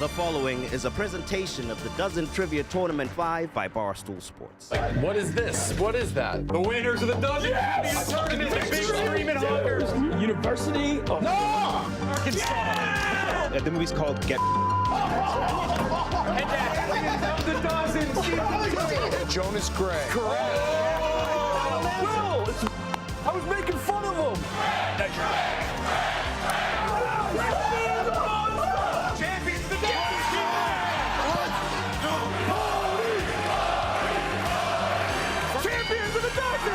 The following is a presentation of the Dozen Trivia Tournament 5 by Barstool Sports. What is this? What is that? The winners of the Dozen Tournament, the big screaming honkers. University of Arkansas. Yeah! The movie's called Get. The Dozen. Jonas Gray. Correct. Will, I was making fun of him. Champions the Champions of the Dozen.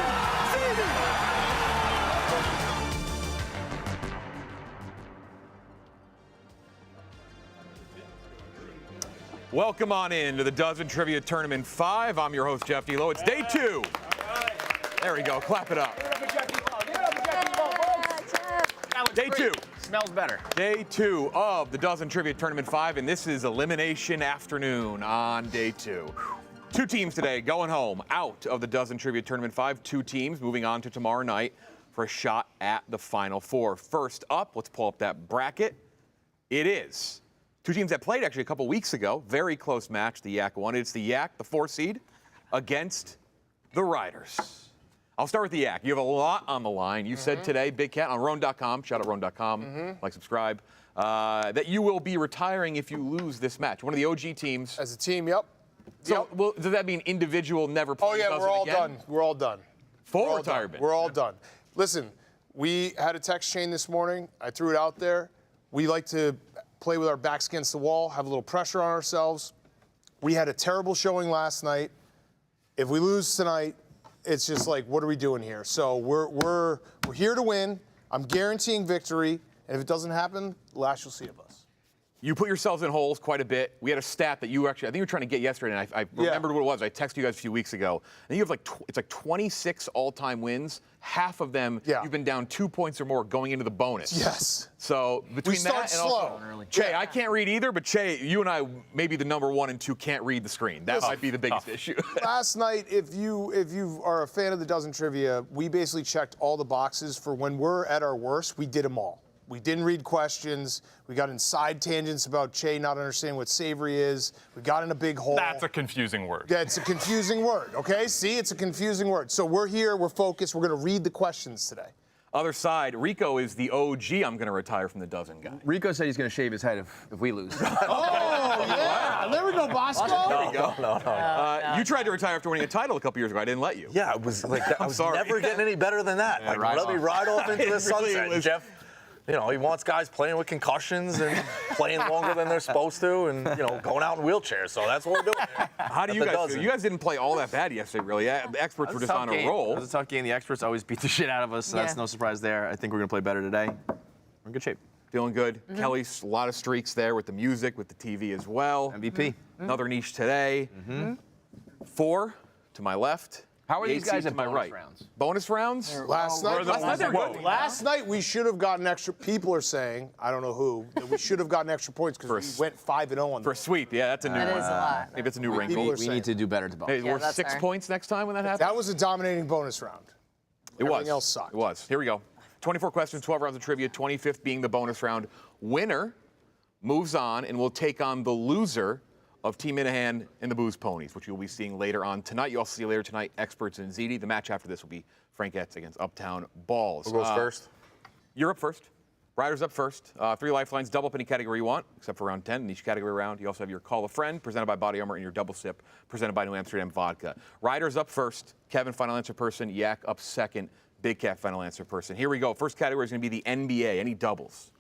Welcome on in to the Dozen Trivia Tournament 5. I'm your host, Jeff D'Lo. It's day 2. There we go. Clap it up. Day 2. Smells better. Day 2 of the Dozen Trivia Tournament 5, and this is Elimination Afternoon on day 2. 2 teams today going home out of the Dozen Trivia Tournament 5. 2 teams moving on to tomorrow night for a shot at the Final Four. First up, let's pull up that bracket. It is 2 teams that played actually a couple weeks ago. Very close match. The Yak won. It's the Yak, the 4 seed, against the Ryders. I'll start with the Yak. You have a lot on the line. You said today, Big Cat, on Rhone.com, shout out Rhone.com, like, subscribe, that you will be retiring if you lose this match. One of the OG teams. As a team, yep. So, well, does that mean individual never play? Oh, yeah, we're all done. We're all done. Full retirement. We're all done. Listen, we had a text chain this morning. I threw it out there. We like to play with our backs against the wall, have a little pressure on ourselves. We had a terrible showing last night. If we lose tonight, it's just like, what are we doing here? So we're here to win. I'm guaranteeing victory, and if it doesn't happen, the last you'll see of us. You put yourselves in holes quite a bit. We had a stat that you actually, I think you were trying to get yesterday, and I remembered what it was. I texted you guys a few weeks ago. And you have it's like 26 all-time wins. Half of them, you've been down 2 points or more going into the bonus. Yes. So between that and slow. also, Che, I can't read either, but Che, you and I, maybe the number 1 and 2 can't read the screen. That might be the biggest issue. Last night, if you are a fan of the Dozen Trivia, we basically checked all the boxes for when we're at our worst. We did them all. We didn't read questions. We got in side tangents about Che not understanding what savory is. We got in a big hole. That's a confusing word. Yeah, it's a confusing word, okay? See, it's a confusing word. So we're here, we're focused, we're gonna read the questions today. Other side, Rico is the OG I'm going to retire from the Dozen guy. Rico said he's going to shave his head if we lose. Oh, yeah. There we go, Bosco. There you go. No. You tried to retire after winning a title a couple years ago. I didn't let you. Yeah, it was like I was sorry. never getting any better than that. Yeah, like, let me ride off into the sunset. Jeff, you know, he wants guys playing with concussions and playing longer than they're supposed to, and going out in wheelchairs. So that's what we're doing. How do you guys feel? You guys didn't play all that bad yesterday, really. The experts were just on a roll. It was a tough game. The experts always beat the shit out of us, so that's no surprise there. I think we're going to play better today. We're in good shape. Feeling good. Kelly's a lot of streaks there with the music, with the TV as well. MVP. Another niche today. 4 to my left. How are these guys to at my bonus right? rounds? Bonus rounds? Last night they were good. Whoa. Last night we should have gotten extra. People are saying, I don't know who, that we should have gotten extra points because we went 5-0 on For a sweep, yeah, that's a new one. That is a lot. Maybe it's a new wrinkle. People are We need to do better to bonus. Hey, we're that's 6 fair. points next time when that happens? That was a dominating bonus round. Everything else sucked. It was. Here we go. 24 questions, 12 rounds of trivia, 25th being the bonus round. Winner moves on and will take on the loser of Team Minahan and the Booze Ponies, which you'll be seeing later on tonight. You'll also see later tonight Experts in ZD. The match after this will be Frankettes against Uptown Balls. Who goes first? You're up first. Ryders up first. 3 lifelines, double up any category you want, except for round 10 in each category round. You also have your Call a Friend, presented by Body Armor, and your Double Sip, presented by New Amsterdam Vodka. Ryders up first. Kevin, final answer person. Yak up second. Big Cat, final answer person. Here we go. First category is going to be the NBA. Any doubles?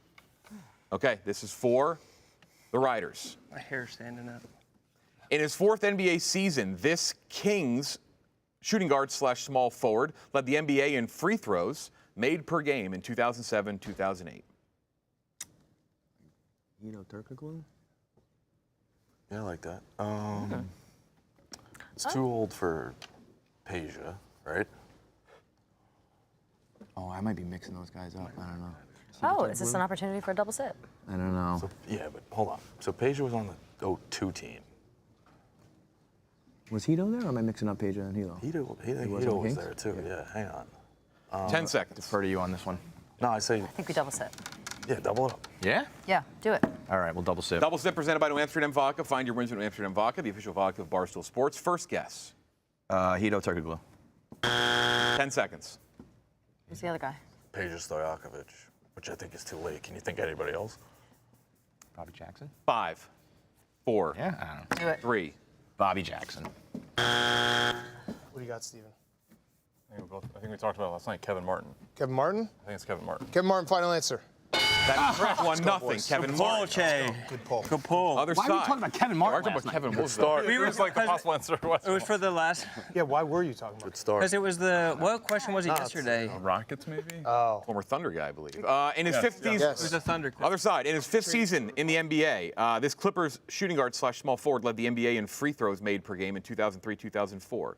Okay, this is for the Ryders. My hair's standing up. In his 4th NBA season, this Kings shooting guard / small forward led the NBA in free throws made per game in 2007-2008. Turkoglu? Yeah, I like that. It's too old for Peja, right? Oh, I might be mixing those guys up. I don't know. Oh, is this an opportunity for a double sip? I don't know. So, yeah, but hold on. So Peja was on the 02 team. Was Hito there, or am I mixing up Peja and Hilo? Hito was there too. Yeah, hang on. 10 seconds. Defer to you on this one. No, I say, I think we double sip. yeah, double it up. Yeah? Yeah, do it. All right, we'll double sip. Double sip presented by New Amsterdam Vodka. Find your wins at New Amsterdam Vodka, the official vodka of Barstool Sports. First guess. Hito Turkey Glue. 10 seconds. Who's the other guy? Peja Stojakovic, which I think is too late. Can you think of anybody else? Bobby Jackson. 5, 4, Yeah, I don't know. Do it. 3. Bobby Jackson. What do you got, Steven? I think we talked about it last night. Kevin Martin. Kevin Martin? I think it's Kevin Martin. Kevin Martin, final answer. That is correct. 1-0. Kevin Martin. Good pull. Good pull. Other Why side. are we talking about Kevin Martin? We're talking about Kevin. Good start. It was like the possible answer. It was for the last, Yeah, why were you talking about Good start. because it was the, what question was it yesterday? Rockets, maybe? Former Thunder guy, I believe. In his fifth season. Yes. It was the Thunder. Other side. In his 5th season in the NBA, this Clippers shooting guard / small forward led the NBA in free throws made per game in 2003-2004.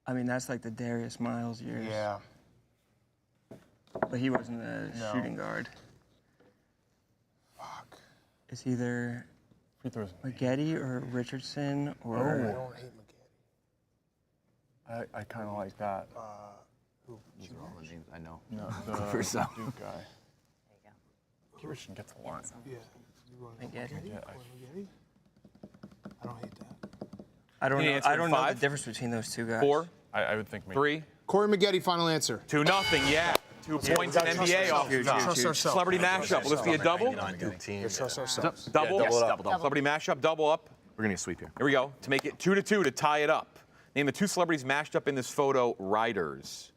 I mean, that's like the Darius Miles years. Yeah. But he wasn't a shooting guard. Fuck. It's either Free throws. Maggette or Richardson I or don't hate McGee. I kind of like that. These are all the names I know. No, For some. Duke guy. Kirsten gets a lot. Yeah. Maggette. Yeah, I don't hate that. I don't Can you know. answer I in don't know 5? the difference between those two guys. 4, I would think maybe. 3, Corey Maggette, final answer. 2-0. Yeah. 2 points in NBA off the top. Trust ourselves. Celebrity mashup. Will this be a double? Duke team. Trust ourselves. Double? double it up. Celebrity mashup, double up. We're going to sweep here. Here we go. To make it 2-2 to tie it up. Name the 2 celebrities mashed up in this photo, Ryders.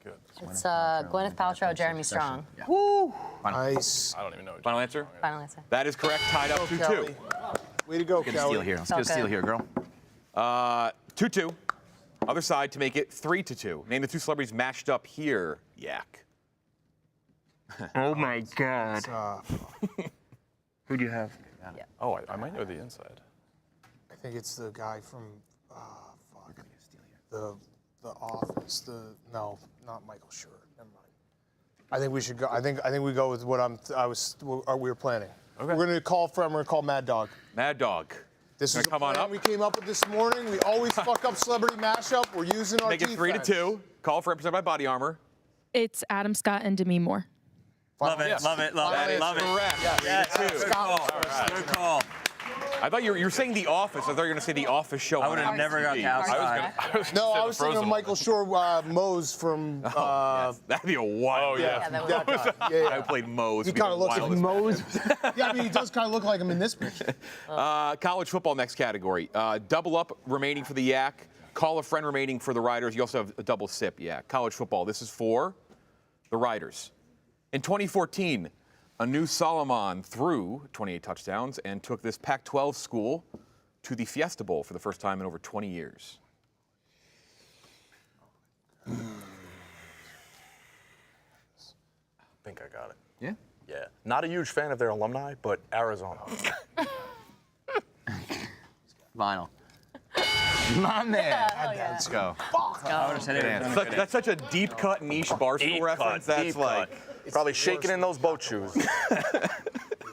Good. It's Gwyneth Paltrow, Jeremy Strong. Nice. I don't even know. Final answer? Final answer. That is correct. Tied up 2-2. Way to go, Get a steal Kelly. here. Let's get a steal here, girl. 2-2. Other side to make it 3-2. Name the 2 celebrities mashed up here, Yak. Oh my God. Who do you have? Oh, I might know the inside. I think it's the guy from fuck. The Office. No, not Michael Schur. Never mind. I think we should go. I think we go with what we were planning. Okay. We're gonna call from. We're gonna call Mad Dog. Mad Dog. This is a come on plan up. we came up with this morning. We always fuck up celebrity mashup. We're using our Make it defense. 3-2. Call for represented by Body Armor. It's Adam Scott and Demi Moore. Love it, love it, love That it, is love it. correct. Yes, 3-2. good call. Good call. I thought you were saying The Office. I thought you were going to say The Office show. I would have never got to outside. No, I was thinking of Michael Schur, Mose from. That'd be a wild. Yeah, that was that guy. Yeah, I played Mose. He kind of looks like Mose. Yeah, I mean, he does kind of look like him in this picture. College football next category. Double up remaining for the Yak. Call a friend remaining for the Ryders. You also have a double sip Yak. College football. This is for the Ryders. In 2014, Anu Solomon threw 28 touchdowns and took this Pac-12 school to the Fiesta Bowl for the first time in over 20 years. I think I got it. Yeah? Yeah. Not a huge fan of their alumni, but Arizona. Vinyl. My man. Let's go. I would have said it. That's such a deep cut niche Barstool Deep reference. cut, That's deep like. cut. Probably shaking in those boat shoes.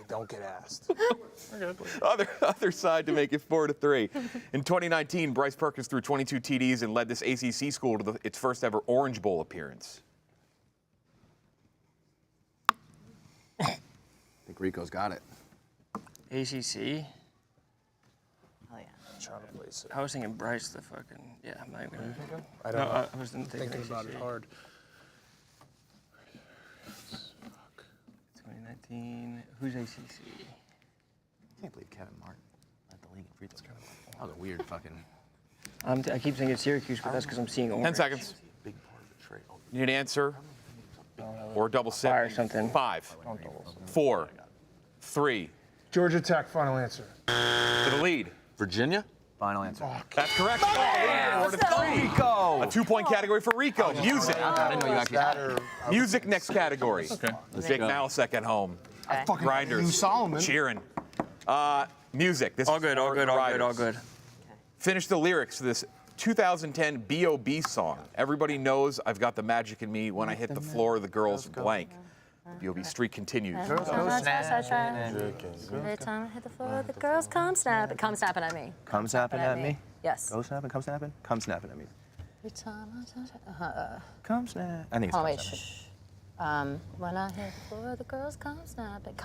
Don't get asked. Other side to make it 4-3. In 2019, Bryce Perkins threw 22 TDs and led this ACC school to its first ever Orange Bowl appearance. I think Rico's got it. ACC. Oh, yeah. Trying to place it. I was thinking Bryce the fucking, yeah, I'm not even gonna. I don't know. I was thinking Thinking about it ACC. hard. 2019, who's ACC? I can't believe Kevin Martin led the league in free throws. That was a weird fucking. I keep thinking Syracuse, but that's because I'm seeing orange. 10 seconds. Need an answer or double sip? Fire something. 5, 4, 3. Georgia Tech, final answer. To the lead. Virginia? Final answer. That's correct. 4-3. Rico! A 2-point category for Rico. Music. I didn't know you actually had it. Music next category. Jake Malsek at home. Fucking Grinders. Anu Solomon. Cheering. Music. This All is good, all for good, the all good, all Riders. good. Finish the lyrics to this 2010 B.O.B. song. Everybody knows I've got the magic in me. When I hit the floor, the girls blank. B.O.B. streak continues. Every time I hit the floor, the girls come snapping. Come snapping at me. Come snapping at me. Yes. Go snapping, come snapping. Come snapping at me. Every time I touch it. Come snap. I think it's Oh, come wait. snapping. Shh. When I hit the floor, the girls come snapping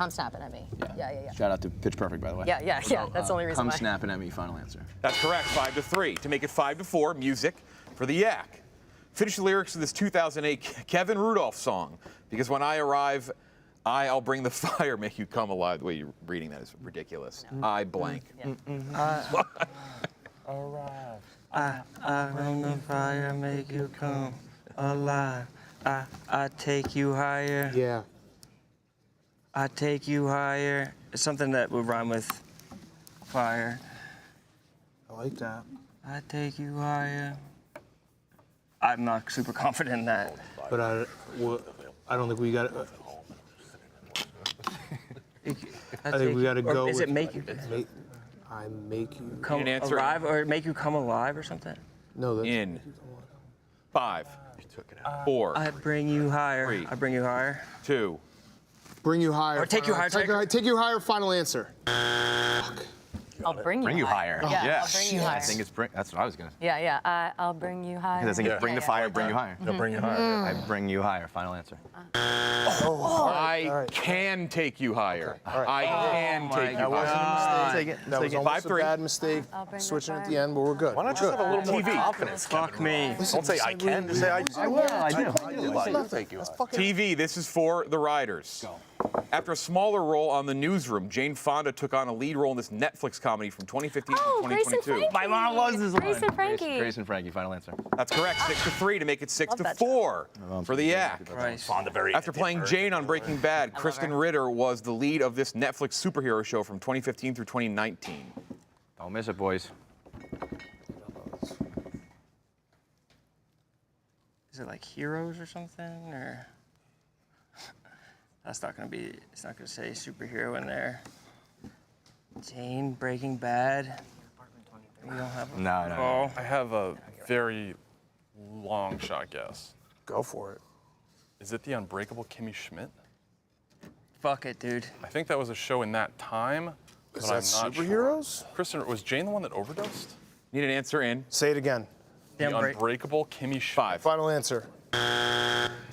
at me. Yeah. Shout out to Pitch Perfect, by the way. Yeah. That's the only reason Come why. snapping at me, final answer. That's correct, 5-3. To make it 5-4, music for the Yak. Finish the lyrics of this 2008 Kevin Rudolph song. Because when I arrive, I'll bring the fire, make you come alive. The way you're reading that is ridiculous. No. I blank. Arrive. I bring the fire, make you come alive. I take you higher. Yeah. I take you higher. It's something that would rhyme with fire. I like that. I take you higher. I'm not super confident in that. But I don't think we got it. I think we got to go. Is it make you I make you come alive, or make you come alive, or something? No, that's In 5, 4, I bring you higher. 3. I bring you higher. 2. bring you higher. Or take you higher. Take you higher. Final answer. I'll bring you higher. Yeah, I'll bring you higher. I think it's that's what I was gonna say. Yeah. I'll bring you higher. I think it's bring the fire, bring you higher. They'll bring you higher. I bring you higher, final answer. I can take you higher. I can take you That wasn't higher. a mistake. That was almost a 5-3. bad mistake. I'll bring Switching the at fire. the end, but we're good. Why not just have a little more TV. confidence? Fuck me. Don't say I can, just say I will. I do. I'll take you higher. TV, this is for the Ryders. After a smaller role on The Newsroom, Jane Fonda took on a lead role in this Netflix comedy from 2015 to Grace and 2022. Frankie. My mom loves this one. Grace and Frankie. Grace and Frankie, final answer. That's correct, 6-3 to make it 6-4 for the Yak. Christ. Fonda very After playing Jane on Breaking Bad, Kristen Ritter was the lead of this Netflix superhero show from 2015 through 2019. Don't miss it, boys. Is it like Heroes or something, or? That's not gonna be. It's not gonna say superhero in there. Jane, Breaking Bad. You don't have a No. I have a very long shot guess. Go for it. Is it the Unbreakable Kimmy Schmidt? Fuck it, dude. I think that was a show in that time, but Is I'm that not superheroes? sure. Kristen, was Jane the one that overdosed? Need an answer in Say it again. The Damn break. Unbreakable Kimmy Schmidt. 5. Final answer.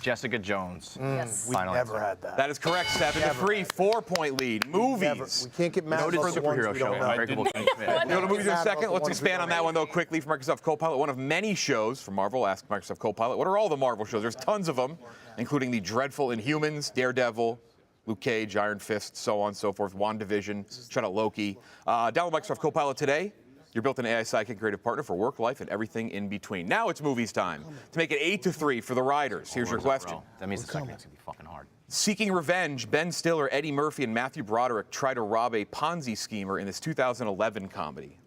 Jessica Jones. Yes. We Final never answer. had that. That is correct, 7-3, 4-point lead. Never. Movies. We can't get mad Noted about for the ones superhero we show. don't know. Unbreakable Kimmy Schmidt. You know the movies in a Mad about second? the Let's ones we expand don't on that know. one, though, quickly for Microsoft Copilot. One of many shows from Marvel. Ask Microsoft Copilot. What are all the Marvel shows? There's tons of them, including the dreadful Inhumans, Daredevil, Luke Cage, Iron Fist, so on and so forth, WandaVision, shut out Loki. Download Microsoft Copilot today. Your built-in AI sidekick creative partner for work, life, and everything in between. Now it's movies time. To make it 8-3 for the Ryders. Here's your question. That means the second one's gonna be fucking hard. Seeking revenge, Ben Stiller, Eddie Murphy, and Matthew Broderick try to rob a Ponzi schemer in this 2011 comedy.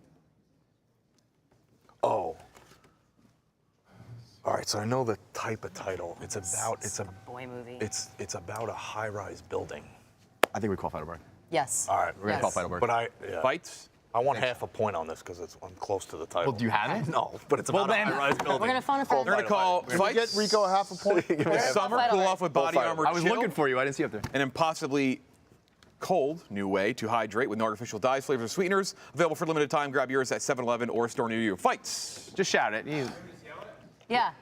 Oh. All right, so I know the type of title. It's a Boy movie. it's about a high-rise building. I think we call Heidelberg. Yes. All right, We're gonna call Heidelberg. but Fights? I want half a point on this because I'm close to the title. Well, do you have it? No, but it's Well, about then- a high-rise building. We're gonna phone a friend. We're going to call Can we Fights. get Rico a half a point? Summer, Fight cool over. off with body Fight armor. I was chill, looking for you. I didn't see you up there. An impossibly cold new way to hydrate with no artificial dyes, flavors, or sweeteners. Available for a limited time. Grab yours at 7-Eleven or a store near you. Fights. Just shout it. Yeah.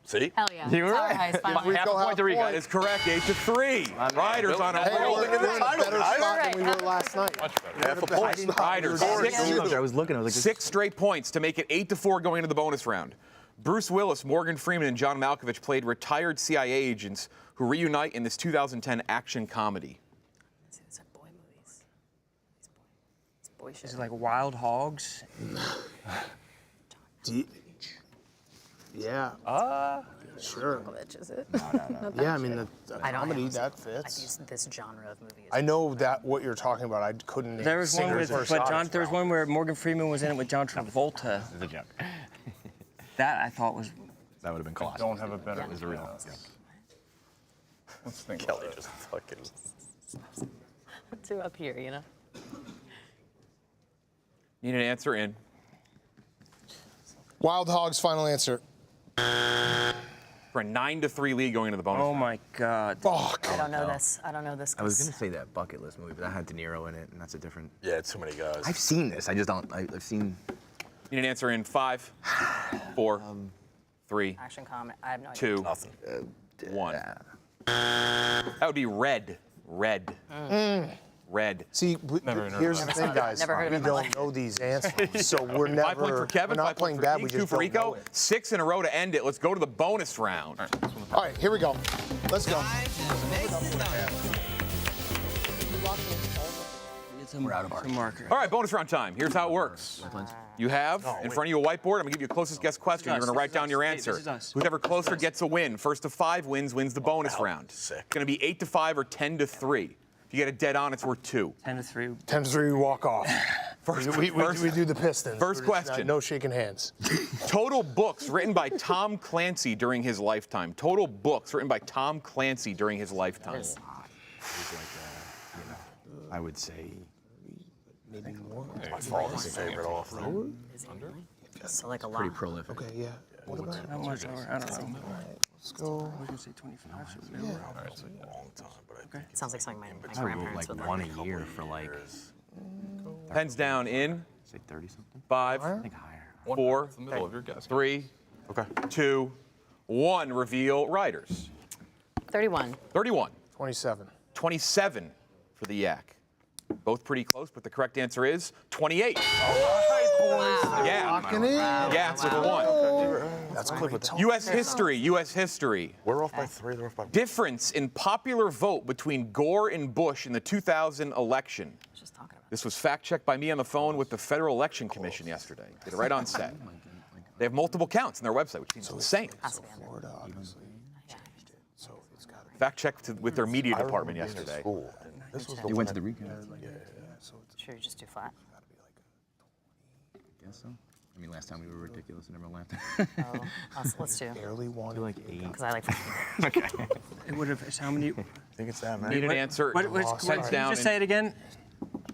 See? Hell yeah. You were Tower right. Heist, final Half a answer. point to Rico. That is correct. 8-3. Riders on a Hey, roll. we're in a better spot than we were last night. Half a point. Riders. I was looking. I was like, 6 straight points to make it 8-4 going into the bonus round. Bruce Willis, Morgan Freeman, and John Malkovich played retired CIA agents who reunite in this 2010 action comedy. It's like boy movies. It's boy shit. Is it like Wild Hogs? Yeah. Sure. Malkovich, is it? Yeah, I mean, the I don't comedy, know. that I fits. use this genre of movie. I know that what you're talking about. I couldn't name There was one singers with, or but John. songs. There was one where Morgan Freeman was in it with John Travolta. It's a joke. That I thought was. That would have been colossal. Don't have a better. It was a real. Let's think. Kelly just fucking. Two up here, you know? Need an answer in. Wild Hogs, final answer. For a 9-3 lead going into the bonus Oh round. my God. Fuck. I don't know this. I don't know this. I was gonna say that bucket list movie, but that had De Niro in it, and that's a different. Yeah, too many guys. I've seen this. I just don't. I've seen. Need an answer in 5, 4, 3, Action comment. I have no idea. 2, Nothing. 1. That would be red. Red. Red. See, here's the thing, guys. Never heard of we it in my don't life. know these answers, so we're never. 5 points for Kevin, we're 5 not playing points for bad. Keith, We 2 just for don't Rico. know it. 6 in a row to end it. Let's go to the bonus round. All right, here we go. Let's go. We're out of our marker. All right, bonus round time. Here's how it works. You have in front of you a whiteboard. I'm going to give you a closest guess question. You're going to write down your answer. Whoever closer gets a win. First to 5 wins the bonus round. It's going to be 8 to 5 or 10 to 3. If you get a dead on, it's worth 2. 10 to 3. 10 to 3, we walk off. We do the Pistons. First question. No shaking hands. Total books written by Tom Clancy during his lifetime. Total books written by Tom Clancy during his lifetime. I would say Maybe more. My father's favorite author. So like a lot. pretty prolific. Okay, yeah. What about How much are, I don't know. Let's go. We're going to say 25. So It's a long time, but I think It sounds like something my I would grandparents would like like. one a year for like, Pens down in say 30 something. 5, I think higher. 4, It's the middle of your guess. 3, Okay. 2, 1. Reveal Riders. 31. 31. 27. 27 for the Yak. Both pretty close, but the correct answer is 28. Yeah. Locking in. Yeah, it's with a 1. That's great. U.S. history. U.S. history. We're off by 3. They're off by. Difference in popular vote between Gore and Bush in the 2000 election. Just talking about. This was fact-checked by me on the phone with the Federal Election Commission yesterday. Did it right on set. They have multiple counts on their website, which seems insane. Has to be on there. Florida, obviously. So it's got to be. Fact-checked with their media department yesterday. School. And this was the You one went to the that- recount? So it's Sure, you just do flat. got to be like I guess so. I mean, last time we were ridiculous and everyone laughed. Oh, let's do. barely one. like 8. Because I like. It would have, how many? I think it's that, man. Need an answer. Lost. Pens down. Just say it again.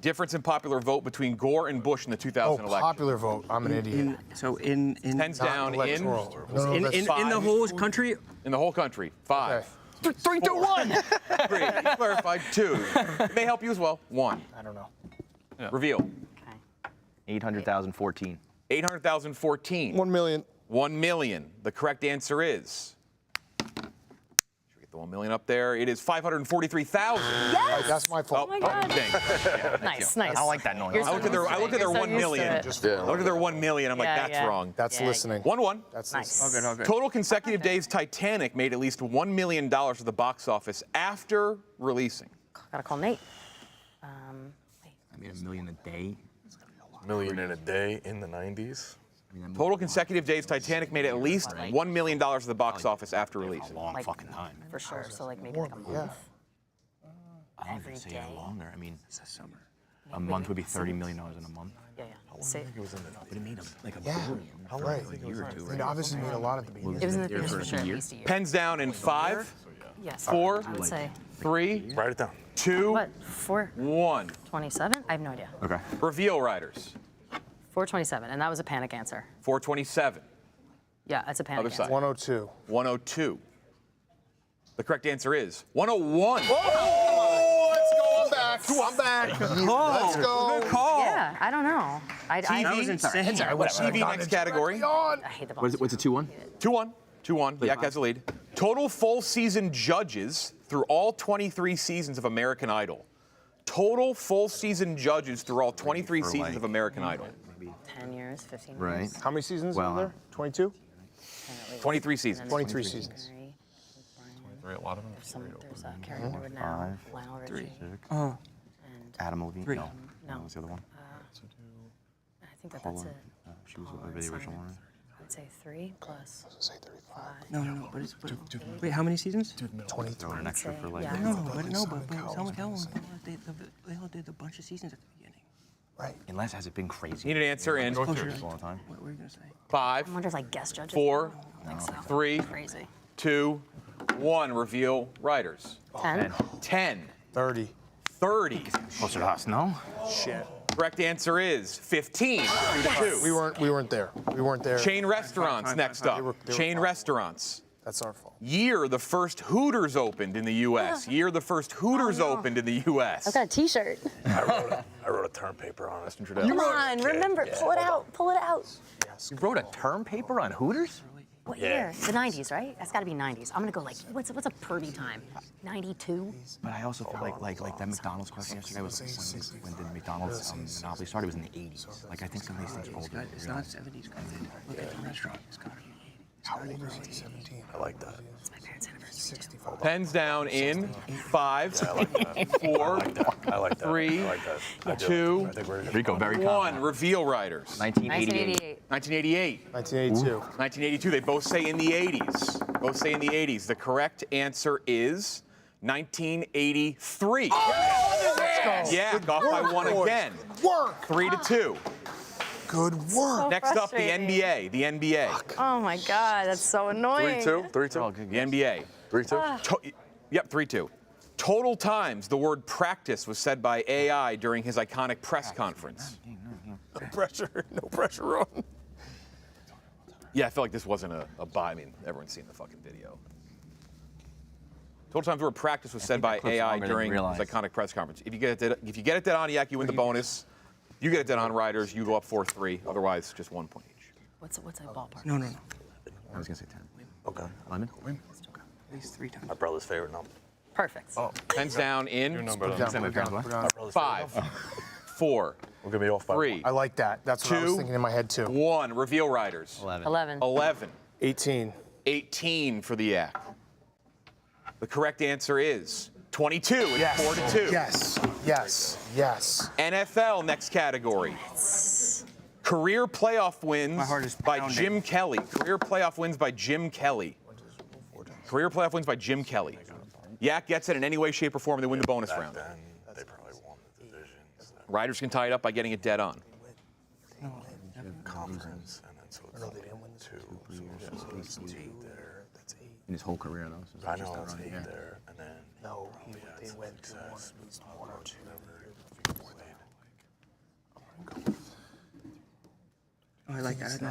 Difference in popular vote between Gore and Bush in the 2000 Oh, election. popular vote. I'm an idiot. So in Pens Not down in electoral. No, in, that's in, fine. in the whole country. the whole country. 5. Okay. 3, 2, 1. 3. You clarified 2. It may help you as well. 1. I don't know. Reveal. Okay. 800,014. 800,014. 1 million. 1 million. The correct answer is. Should we get the 1 million up there? It is 543,000. Right, that's my fault. my God. dang. Yeah, Nice, nice. I like that noise. You're I looked at their, so I looked at their used to 1 it. million. Just I looked at their 1 million. I'm like, Yeah, that's yeah. wrong. That's Yeah, listening. 1-1. That's Nice. listening. All good. Total consecutive days Titanic made at least $1 million at the box office after releasing. Gotta call Nate. Wait. I made $1 million a day. Million in a day in the 90s. Total consecutive days Titanic made at least $1 million at the box office after releasing. Long Like- fucking time. For sure. So like maybe like a month. Yeah. I don't every even say day. longer. I mean, a month would be $30 million in a month. Yeah, yeah. Say, But it made like a Yeah. billion. Right. A year or two, I right? mean, obviously made a lot at the beginning. it was in the There theaters for for a sure. At year? least a year. Pens down in 5, Yes. 4, I would say. 3, Write it down. 2, What? 427? 1. I have no idea. Okay. Reveal Riders. 427, and that was a panic answer. 427. Yeah, that's a panic Other answer. side. 102. 102. The correct answer is 101. Oh, let's go. I'm back. I'm back. Let's go. Yeah, I don't know. That was insane. TV next category. I hate the balls. What's it, 2-1? 2-1. 2-1. Yak has the lead. Total full season judges through all 23 seasons of American Idol. Total full season judges through all 23 seasons of American Idol. 10 years, 15 Right. years. How many seasons Well, are there? 22? 23 seasons. 23 seasons. A lot of them. There's Carrie Underwood now, Lionel Richie, Oh, and Adam Levine? 3. No. No. What was the other one? I think that's it. She was the original one. I would say 3 plus Say 35. 5. no. But it's, wait, how many seasons? 23. Throw in an extra for like. Yeah. I don't know, but someone tell them they all did a bunch of seasons at the beginning. Right. Unless has it been crazy? Need an answer in All the time. What were you gonna say? 5, I wonder if like guest judges. 4, I don't think so. 3, Crazy. 2, 1. Reveal Riders. 10. 10. 30. 30. Closer to us, no? Shit. Correct answer is 15. 2-2. We weren't there. We weren't there. Chain restaurants next up. They were Chain restaurants. That's our fault. Year the first Hooters opened in the U.S. Year the first Hooters opened in the U.S. I've got a T-shirt. I wrote a term paper on it. Come on, remember, pull it out, pull it out. You wrote a term paper on Hooters? What year? The 90s, right? That's got to be 90s. I'm gonna go like, what's a Purdy time? 92. But I also feel like that McDonald's question yesterday was when the McDonald's monopoly started was in the 80s. Like I think some of these things are older. It's not 70s. Look at the restaurant. It's got to be 80s. How old is he? 17. I like that. It's my parents' anniversary. 65. Pens down in 5, 4, I like that. 3, I like that. I do. 2, I think we're Rico, very 1. confident. Reveal riders. 1988. 1988. 1982. 1982. They both say in the 80s. Both say in the 80s. The correct answer is 1983. Let's go. Yeah, off by 1 again. Work. 3-2. Good work. Next up, the frustrating. NBA. The NBA. Oh my God, that's so annoying. 3-2. 3-2. The NBA. 3-2. Yep, 3-2. Total times the word practice was said by AI during his iconic press conference. No pressure. No pressure, Ron. Yeah, I feel like this wasn't a buy. I mean, everyone's seen the fucking video. Total times the word practice was said by AI during his iconic press conference. If you get it dead on, Yak, you win the bonus. You get it dead on, Riders, you go up 4-3. Otherwise, just 1 point each. What's a ballpark? No. I was gonna say 10. Okay. Lemon? At least 3 times. My brother's favorite number. Perfect. Pens down in We're down. 5, 4, We're gonna be off by 3, I like that. That's what I was 2, thinking in my head, too. 1. Reveal Riders. 11. 11. 18. 18 for the Yak. The correct answer is 22. It's 4-2. Yes. NFL, next category. Career playoff wins My heart is by pounding. Jim Kelly. Career playoff wins by Jim Kelly. Career playoff wins by Jim Kelly. Yak gets it in any way, shape, or form, and they win the bonus round. Then they probably won the divisions. Riders can tie it up by getting it dead on. Conference, and then so it's 2. So it's 8 there. That's 8. In his whole career, though. So I know it's 8 there, and then No, they went to one or two. Oh, I like that. No.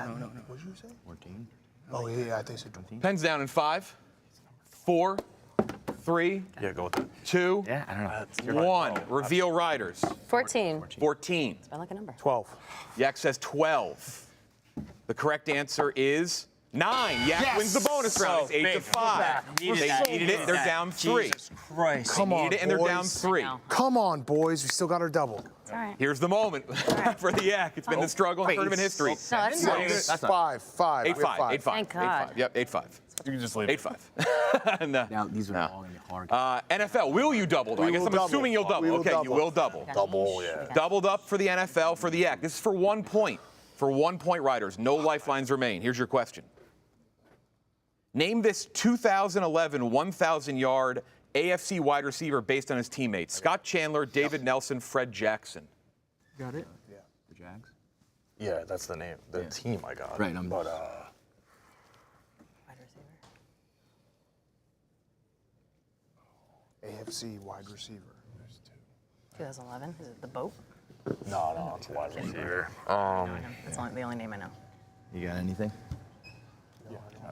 What did you say? 14. Oh, yeah, I think so. Pens down in 5, 4, 3, Yeah, go with that. 2, Yeah, I don't know. 1. Reveal Riders. 14. 14. I like a number. 12. Yak says 12. The correct answer is 9. Yak wins the bonus round. It's 8-5. They needed it. They're down 3. Jesus Christ. Come on, Needed it, and they're down boys. 3. know. Come on, boys. We still got our double. It's all right. Here's the moment for the Yak. It's been the struggle in tournament history. No, that's nice. That's 5. 5. 8-5. 8-5. Thank God. 8-5. Yep, 8-5. You can just leave it. 8-5. And, Now, these are all going to be hard. NFL, will you double? Though? I guess will I'm double. assuming you'll double. We will Okay, you double. will double. Double, yeah. Doubled up for the NFL for the Yak. This is for 1 point. For 1 point, Riders. No lifelines remain. Here's your question. Name this 2011 1,000-yard AFC wide receiver based on his teammates. Scott Chandler, David Nelson, Fred Jackson. Got it? Yeah. The Jags? Yeah, that's the name. The team I got. Right, But Wide receiver. AFC wide receiver. 2011. Is it the boat? no, it's a wide receiver. That's the only name I know. You got anything?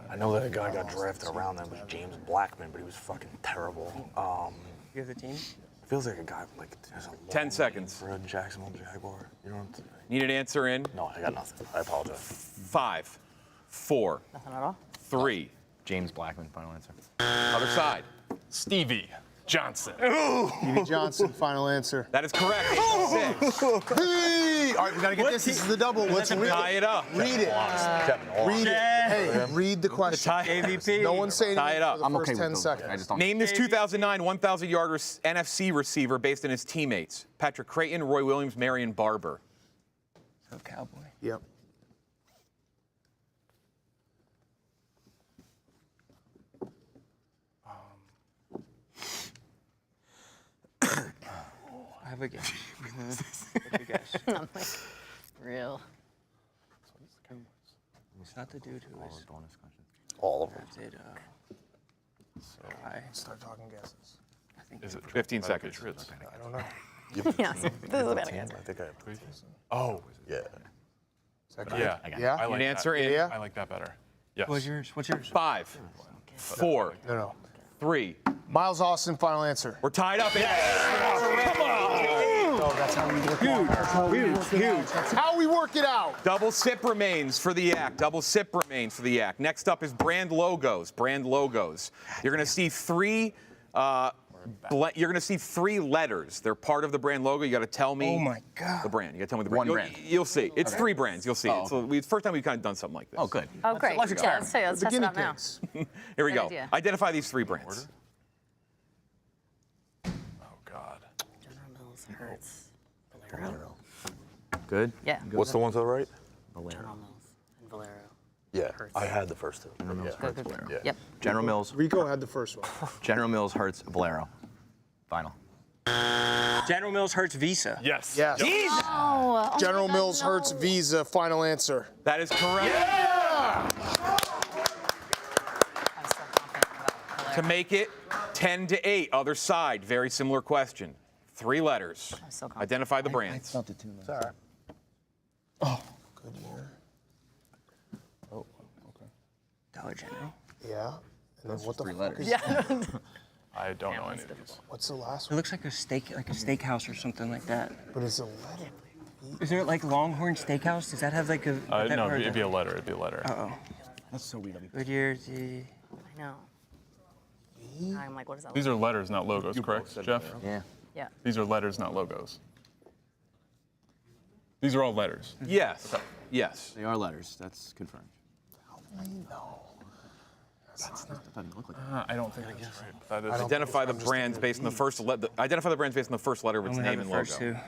I know that a guy got drafted around then was James Blackman, but he was fucking terrible. You have the team? Feels like a guy like has a long 10 seconds. name for a Jacksonville Jaguar. You know what I'm saying? Need an answer in No, I got nothing. I apologize. 5, 4, Nothing at all? 3. James Blackman, final answer. Other side. Stevie Johnson. Stevie Johnson, final answer. That is correct. 8-6. All right, we got to get this. This is the double. Let's read Tie it up. Read it. Kevin Owens. Read it. Hey, read the question. AVP. No one's saying Tie it up. anything for the I'm first okay 10 with those. seconds. I just don't. Name this 2009 1,000-yard NFC receiver based on his teammates. Patrick Creighton, Roy Williams, Marion Barber. So Cowboy. Yep. I have a guess. What's your guess? I'm like, real. It's not the dude who was All of them. drafted. I Start talking guesses. think Is it 15 seconds. I don't know. Yes. This is a bad I answer. think I have 3 teams. Oh, Yeah. Is that good? yeah. Yeah? I like An answer that. in Yeah? I like that better. Yes. What's yours? What's yours? 5, 4, No. 3. Miles Austin, final answer. We're tied up. Come on. go. That's how we work it out. Huge. That's how we work it out. Double sip remains for the Yak. Double sip remains for the Yak. Next up is brand logos. Brand logos. You're going to see three. You're going to see three letters. They're part of the brand logo. You got to tell me. Oh my God. The brand. You got to tell me the brand. One brand. You'll see. It's three brands. You'll see. Oh. It's the first time we've kind of done something like this. Oh, good. Oh, great. Let's Yeah, let's test it out now. Here we Good go. idea. Identify these three brands. Oh God. General Mills, Hertz, Valero. Good. Yeah. What's the one to the right? General Mills and Valero. Yeah, I had the first two. Good, good, good. Yeah. Yep. General Mills. Rico had the first one. General Mills, Hertz, Valero. Final. General Mills, Hertz, Visa. Yes. Yes. Oh, General Mills, Hertz, Visa. Final answer. That is correct. I'm so confident about Valero. To make it 10-8, other side, very similar question. Three letters. I'm so confident. Identify the brands. Felt it too. It's all right. Good year. Oh, okay. Dollar General. Yeah. And then what the three fuck letters. is Yeah. I don't know any of these. What's the last It one? looks like a steak, like a steakhouse or something like that. But it's a letter. Is there like Longhorn Steakhouse? Does that have like a? that No, part? it'd be a letter. It'd be a letter. Uh-oh. That's so weird. Goodyear, the. I know. I'm like, what is that? These are letters, not logos, correct, Jeff? Yeah. Yeah. These are letters, not logos. These are all letters. Yes. Yes. They are letters. That's confirmed. No. That doesn't look like I don't think that's right. That is. Identify the brands based on the first identify the brands based on the first letter of its Only name have and the first logo. two.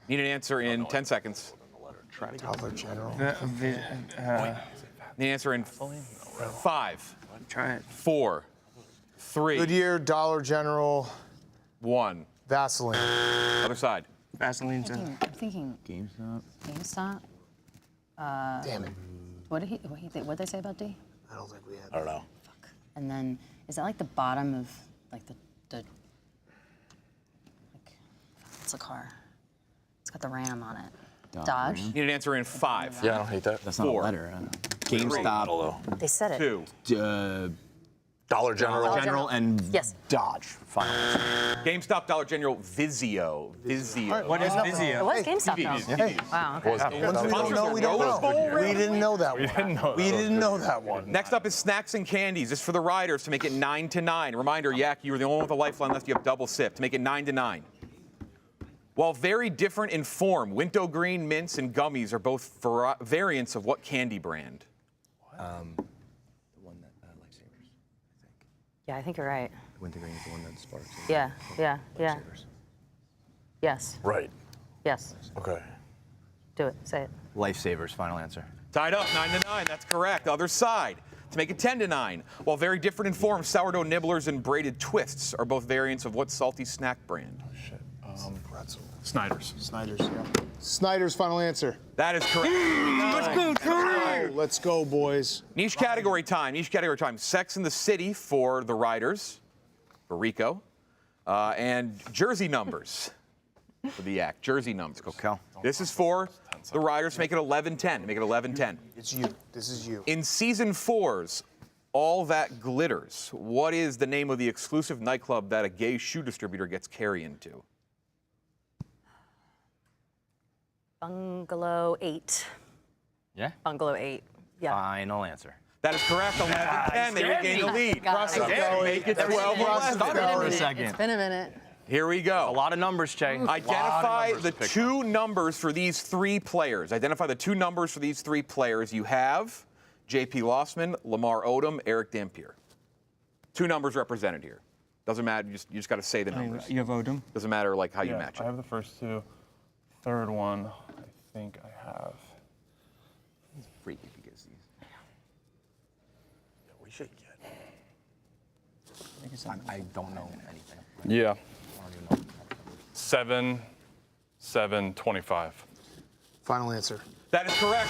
Need an answer in 10 seconds. Dollar General. Need an answer in 5, Try it. 4, 3, Goodyear, Dollar General, 1. Vaseline. Other side. Vaseline's I'm thinking GameStop. GameStop. Damn it. What did they say about D? I don't think we had. I don't know. And then, is that like the bottom of like the like, what's the car? It's got the Ram on it. Dodge. Need an answer in 5. Yeah, I don't hate that. That's not 4, a letter. GameStop. They said it. Dollar General. General and Yes. Dodge. Final. GameStop, Dollar General, Vizio. Vizio. What is It Vizio? was GameStop though. Hey, Wow. Okay. Was the ones we don't know, we don't know. We didn't know that one. We didn't know that one. Next up is snacks and candies. This is for the Ryders to make it 9-9. Reminder, Yak, you were the only one with a lifeline left. You have double sip to make it 9-9. While very different in form, wintergreen mints and gummies are both variants of what candy brand? The one that lightsabers, I think. Yeah, I think you're right. Wintergreen is the one that sparks. Yeah. Lightsabers. Yes. Right. Yes. Okay. Do it. Say it. Lifesavers. Final answer. Tied up, 9-9. That's correct. Other side to make it 10-9. While very different in form, sourdough nibblers and braided twists are both variants of what salty snack brand? Shit. Pretzel. Snyder's. Snyder's, yeah. Snyder's final answer. That is correct. Let's go, boys. Niche category time. Niche category time. Sex and the City for the Ryders, for Rico, and jersey numbers for the Yak. Jersey numbers. Go, Cal. This is for the Ryders. Make it 11-10. Make it 11-10. It's you. This is you. In season 4's All That Glitters, what is the name of the exclusive nightclub that a gay shoe distributor gets carry into? Bungalow 8. Yeah? Bungalow 8. Yeah. Final answer. That is correct. 11-10. They regain the lead. Make it 12-11. For a second. It's been a minute. Here we go. A lot of numbers, Che. Identify the two numbers for these three players. Identify the two numbers for these three players. You have J.P. Lossman, Lamar Odom, Eric Dampier. Two numbers represented here. Doesn't matter. You just got to say the numbers. You have Odom? Doesn't matter like how you Yeah, match I it. have the first two. Third one, I think I have. Freak if he gets these. Yeah, we should get. I don't know anything. Yeah. I don't even know. 7-7-25. Final answer. That is correct.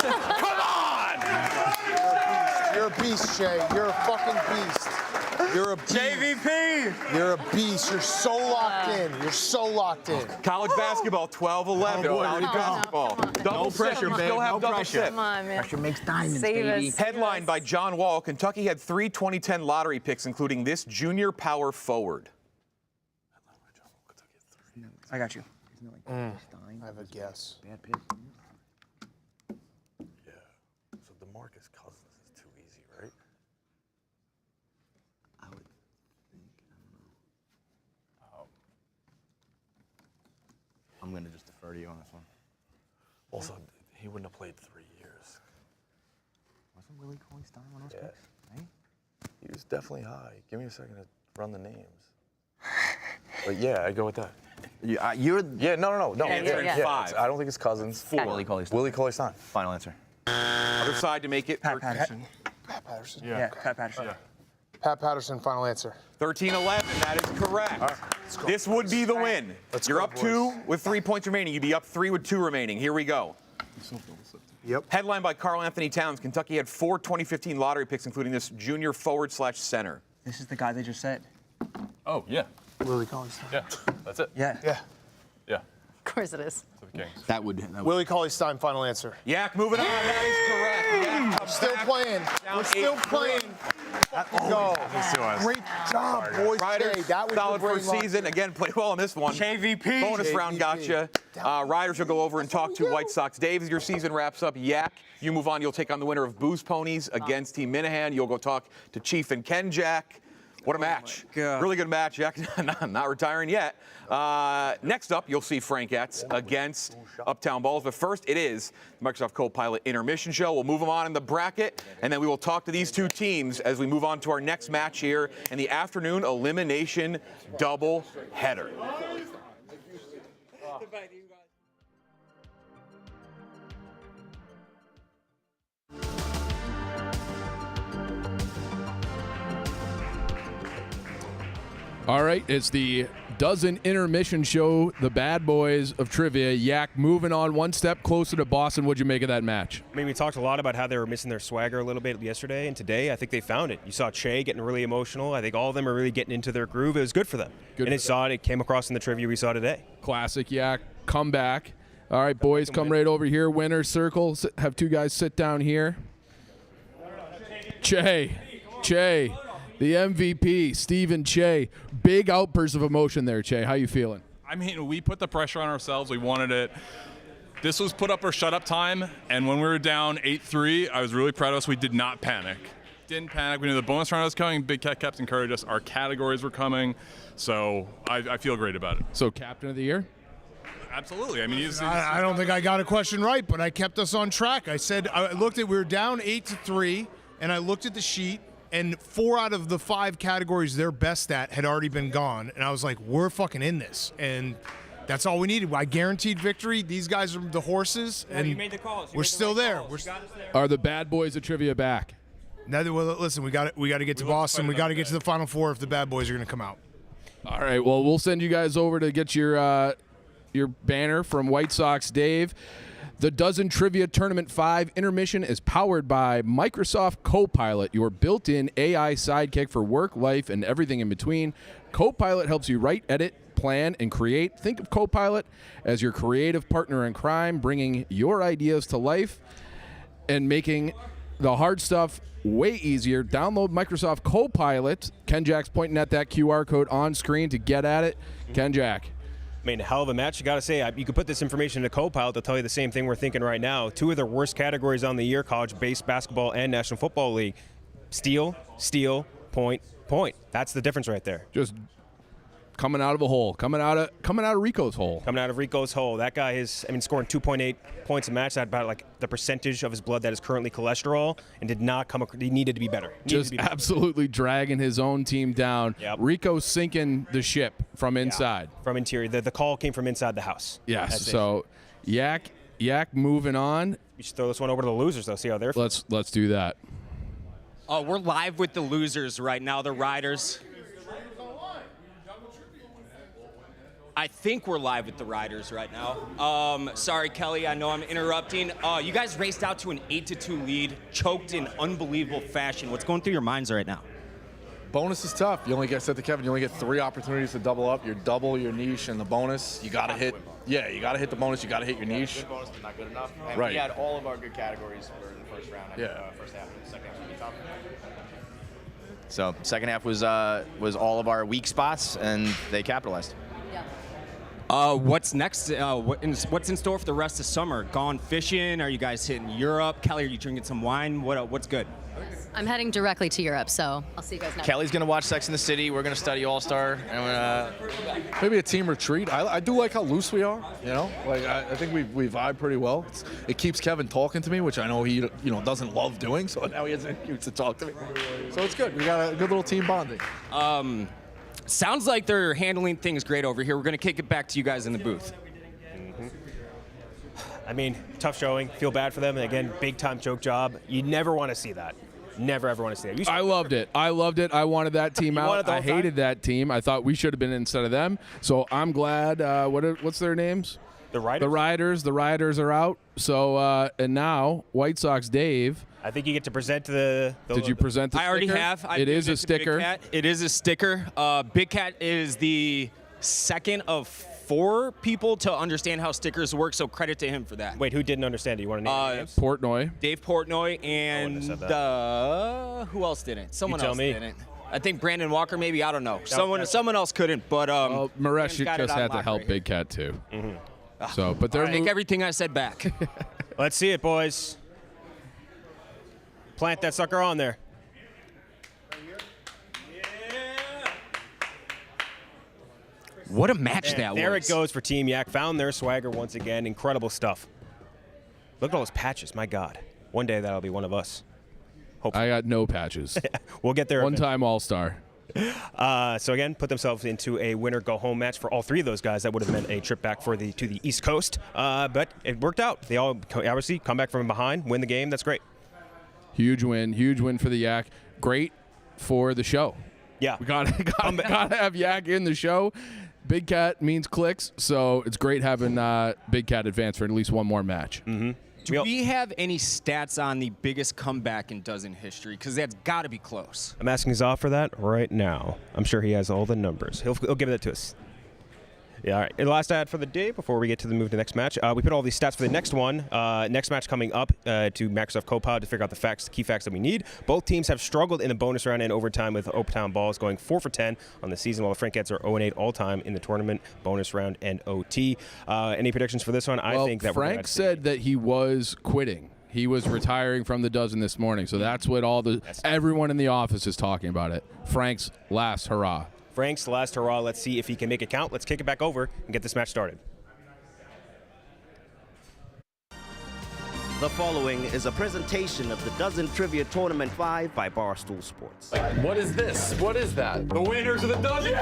Come on! You're a beast, Shay. You're a fucking beast. You're a beast. JVP! You're a beast. You're so locked in. You're so locked in. College basketball, 12-11. College basketball. Double pressure, babe. still have No double pressure. sip. Come on, man. Pressure makes diamonds, Save baby. us. Headlined by John Wall, Kentucky had 3 2010 lottery picks, including this junior power forward. I got you. I have a guess. Bad pick. Yeah. So DeMarcus Cousins is too easy, right? I would think. I don't know. I'm gonna just defer to you on this one. Also, he wouldn't have played 3 years. Wasn't Willie Cauley-Stein one of those Yeah. picks? Right? He was definitely high. Give me a second to run the names. But yeah, I go with that. You're No. Answer in 5. I don't think it's Cousins. 4. Willie Cauley-Stein. Willie Cauley-Stein. Final answer. Other side to make it Pat Patterson. Pat Patterson. Yeah, Pat Patterson. Pat Patterson, final answer. 13-11. That is correct. This would be the win. You're go, up boys. 2 with 3 points remaining. You'd be up 3 with 2 remaining. Here we go. Yep. Headlined by Karl Anthony Towns, Kentucky had 4 2015 lottery picks, including this junior forward/center. This is the guy they just said. Oh, yeah. Willie Cauley-Stein. Yeah. That's it. Yeah. Yeah. Yeah. Of course it is. So the Kings. That would. Willie Cauley-Stein, final answer. Yak moving on. That is correct. Yak comes Still back. playing. Down We're still 8-3. playing. Go. Great job, boys. Ryders, today. That was solid the first season. Again, played well in this one. JVP. Bonus round gotcha. Ryders will go over and talk to White Sox. Dave, as your season wraps up, Yak, you move on. You'll take on the winner of Booze Ponies against Team Minahan. You'll go talk to Chief and Ken Jack. What a match. God. Really good match. Yak not retiring yet. Next up, you'll see Frankettes against Uptown Balls. But first, it is the Microsoft Copilot Intermission Show. We'll move them on in the bracket, and then we will talk to these two teams as we move on to our next match here in the afternoon elimination double header. All right, it's the Dozen Intermission Show, the bad boys of trivia. Yak moving on one step closer to Boston. What'd you make of that match? I mean, we talked a lot about how they were missing their swagger a little bit yesterday, and today I think they found it. You saw Che getting really emotional. I think all of them are really getting into their groove. It was good for them. Good and for them. it came across in the trivia we saw today. Classic Yak comeback. All right, boys, come right over here. Winner's circle. Have two guys sit down here. Che, the MVP, Stephen Che. Big outburst of emotion there, Che. How you feeling? I mean, we put the pressure on ourselves. We wanted it. This was put up or shut up time, and when we were down 8-3, I was really proud of us. We did not panic. Didn't panic. We knew the bonus round was coming. Big Cat kept encouraging us. Our categories were coming, so I feel great about it. So, captain of the year? Absolutely. I mean, I don't think I got a question right, but I kept us on track. I said, we were down 8-3, and I looked at the sheet, and 4 out of the 5 categories they're best at had already been gone. And I was like, we're fucking in this. And that's all we needed. I guaranteed victory. These guys are the horses, and you made the calls. we're still there. Are the bad boys of trivia back? Well, listen, we got to get to Boston. We got to get to the Final Four if the bad boys are going to come out. All right, well, we'll send you guys over to get your banner from White Sox Dave. The Dozen Trivia Tournament 5 Intermission is powered by Microsoft Copilot, your built-in AI sidekick for work, life, and everything in between. Copilot helps you write, edit, plan, and create. Think of Copilot as your creative partner in crime, bringing your ideas to life and making the hard stuff way easier. Download Microsoft Copilot. Ken Jack's pointing at that QR code on screen to get at it. Ken Jack. I mean, a hell of a match. You got to say, you could put this information into Copilot. They'll tell you the same thing we're thinking right now. 2 of their worst categories on the year, college-based basketball and National Football League. Steal, point. That's the difference right there. Just coming out of a hole, coming out of Rico's hole. Coming out of Rico's hole. That guy is, scoring 2.8 points a match. That's about like the percentage of his blood that is currently cholesterol, and did not come. He needed to be better. Absolutely dragging his own team down. Yep. Rico sinking the ship from inside. Yeah, from interior. The call came from inside the house. Yes. So, Yak moving on. You should throw this one over to the losers, though. See how they're. Let's do that. Oh, we're live with the losers right now, the Ryders. I think we're live with the Ryders right now. Sorry, Kelly, I know I'm interrupting. You guys raced out to an 8-2 lead, choked in unbelievable fashion. What's going through your minds right now? Bonus is tough. You only get, said to Kevin, you only get 3 opportunities to double up. You double your niche and the bonus. You got to hit. Yeah, you got to hit the bonus. You got to hit your niche. The bonus was not good enough. And right. We had all of our good categories for the first round. Yeah. First half. Second half was tough. So second half was all of our weak spots, and they capitalized. What's next? What's in store for the rest of summer? Gone fishing? Are you guys hitting Europe? Kelly, are you drinking some wine? What's good? I'm heading directly to Europe, so I'll see you guys next. Kelly's gonna watch Sex and the City. We're gonna study All Star, and maybe a team retreat. I do like how loose we are. You know, like I think we vibe pretty well. It keeps Kevin talking to me, which I know he doesn't love doing. So now he has an excuse to talk to me. So it's good. We got a good little team bonding. Sounds like they're handling things great over here. We're gonna kick it back to you guys in the booth. I mean, tough showing. Feel bad for them. And again, big time choke job. You never want to see that. Never ever want to see that. I loved it. I wanted that team out. I hated that team. I thought we should have been instead of them. So I'm glad. What's their names? The Ryders. The Ryders. The Ryders are out. So and now White Sox Dave. I think you get to present the Did you present the sticker? I already have. It is a sticker. It is a sticker. Big Cat is the second of 4 people to understand how stickers work, so credit to him for that. Wait, who didn't understand it? You want to name names? Portnoy. Dave Portnoy and who else didn't? Someone else didn't. I think Brandon Walker, maybe. I don't know. Someone else couldn't, but Maresh just had to help Big Cat too. So, but they're take everything I said back. Let's see it, boys. Plant that sucker on there. What a match that was. There it goes for Team Yak. Found their swagger once again. Incredible stuff. Look at all those patches. My God. One day that'll be one of us. Hopefully. I got no patches. We'll get there. One-time All-Star. So again, put themselves into a winner-go-home match for all 3 of those guys. That would have meant a trip back to the East Coast. But it worked out. They all obviously come back from behind, win the game. That's great. Huge win for the Yak. Great for the show. Yeah. We gotta have Yak in the show. Big Cat means clicks, so it's great having Big Cat advance for at least one more match. Do we have any stats on the biggest comeback in Dozen history? Because that's got to be close. I'm asking Zoff for that right now. I'm sure he has all the numbers. He'll give that to us. Yeah, all right. And last ad for the day before we get to the move to the next match. We put all these stats for the next one. Next match coming up to Microsoft Copilot to figure out the key facts that we need. Both teams have struggled in the bonus round and overtime with Uptown Balls going 4 for 10 on the season, while the Frankettes are 0-8 all-time in the tournament, bonus round, and OT. Any predictions for this one? I think that Frank said that he was quitting. He was retiring from the Dozen this morning, so that's what everyone in the office is talking about it. Frank's last hurrah. Frank's last hurrah. Let's see if he can make it count. Let's kick it back over and get this match started. The following is a presentation of the Dozen Trivia Tournament 5 by Barstool Sports. What is this? What is that? The winners of the Dozen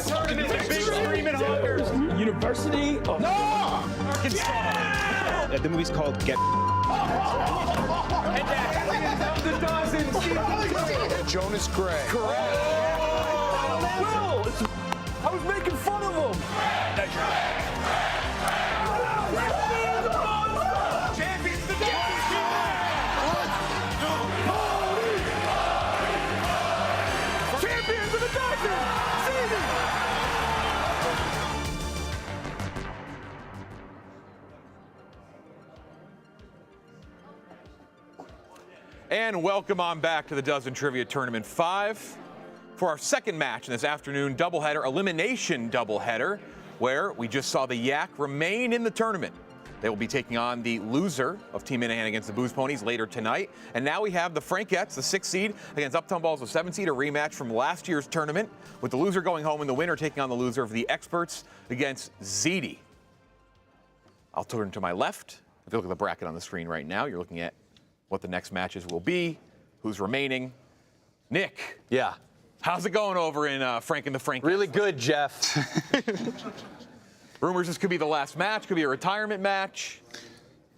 Tournament, the Big Screaming Hawkers. University of Arkansas. The movie's called Get. And that's the Dozen. Jonas Gray. Correct. I was making fun of him. Champions the Champions of the Dozen. And welcome on back to the Dozen Trivia Tournament 5 for our second match in this afternoon doubleheader, elimination doubleheader, where we just saw the Yak remain in the tournament. They will be taking on the loser of Team Minahan against the Booze Ponies later tonight. And now we have the Frankettes, the 6th seed, against Uptown Balls, the 7th seed, a rematch from last year's tournament, with the loser going home and the winner taking on the loser of the Experts against ZD. I'll turn to my left. If you look at the bracket on the screen right now, you're looking at what the next matches will be, who's remaining. Nick. Yeah. How's it going over in Frank and the Frankettes? Really good, Jeff. Rumors this could be the last match, could be a retirement match.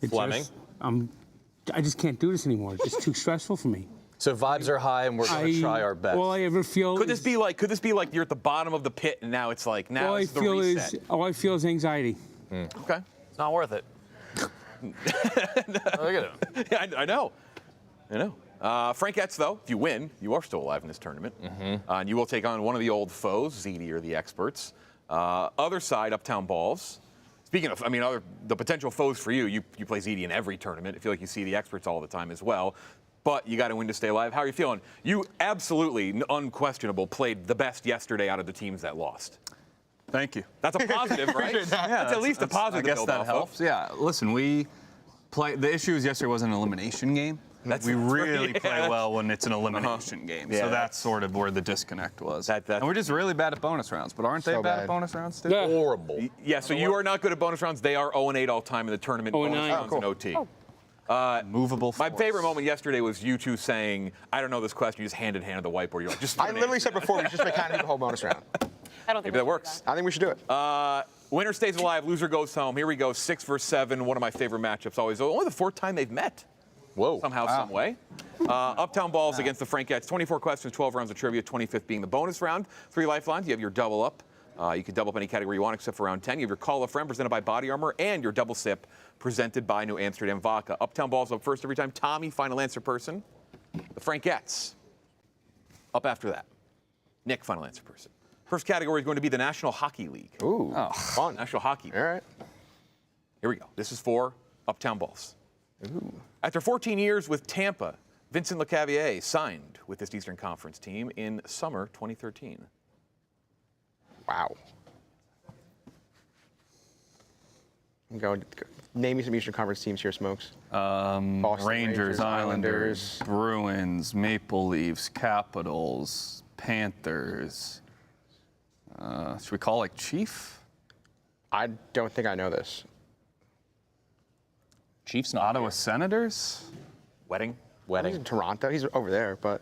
Fleming. I just can't do this anymore. It's too stressful for me. So vibes are high, and we're going to try our best. All I ever feel Could this be like you're at the bottom of the pit and now it's like now it's the reset? all I feel is anxiety. Okay. It's not worth it. Look at him. Yeah, I know. Frankettes, though, if you win, you are still alive in this tournament. And you will take on one of the old foes, ZD or the Experts. Other side, Uptown Balls. Speaking of, the potential foes for you play ZD in every tournament. I feel like you see the Experts all the time as well. But you got to win to stay alive. How are you feeling? You absolutely, unquestionable, played the best yesterday out of the teams that lost. Thank you. That's a positive, right? Yeah, that's at least a positive. I guess build that off helps. Of. Yeah. Listen, we play. The issue is yesterday was an elimination game. We really play well when it's an elimination game. Yeah. So that's sort of where the disconnect was. That's and we're just really bad at bonus rounds. But aren't they bad at bonus rounds too? Yeah. Horrible. Yeah, so you are not good at bonus rounds. They are 0-8 all time in the tournament. Bonus rounds and OT. Movable force. My favorite moment yesterday was you two saying, I don't know this question, you just handed the whiteboard. You're like, just I literally said before, we should just make Hannah do the whole bonus round. I don't think maybe that works. I think we should do it. Winner stays alive, loser goes home. Here we go, 6 versus 7. One of my favorite matchups always. Only the 4th time they've met. Whoa. Somehow, some way. Uptown Balls against the Frankettes. 24 questions, 12 rounds of trivia, 25th being the bonus round. 3 lifelines. You have your double up. You can double up any category you want except for round 10. You have your Call a Friend presented by Body Armor and your double sip presented by New Amsterdam Vodka. Uptown Balls up first every time. Tommy, final answer person. The Frankettes up after that. Nick, final answer person. First category is going to be the National Hockey League. Ooh, fun. National Hockey League. All right. Here we go. This is for Uptown Balls. Ooh. After 14 years with Tampa, Vincent LeCavier signed with this Eastern Conference team in summer 2013. Wow. I'm going. Name me some Eastern Conference teams here, Smokes. Rangers, Rangers, Islanders, Bruins, Maple Leafs, Capitals, Panthers. Should we call Chief? I don't think I know this. Chiefs, not Ottawa Senators. Wedding. He's in Toronto. He's over there, but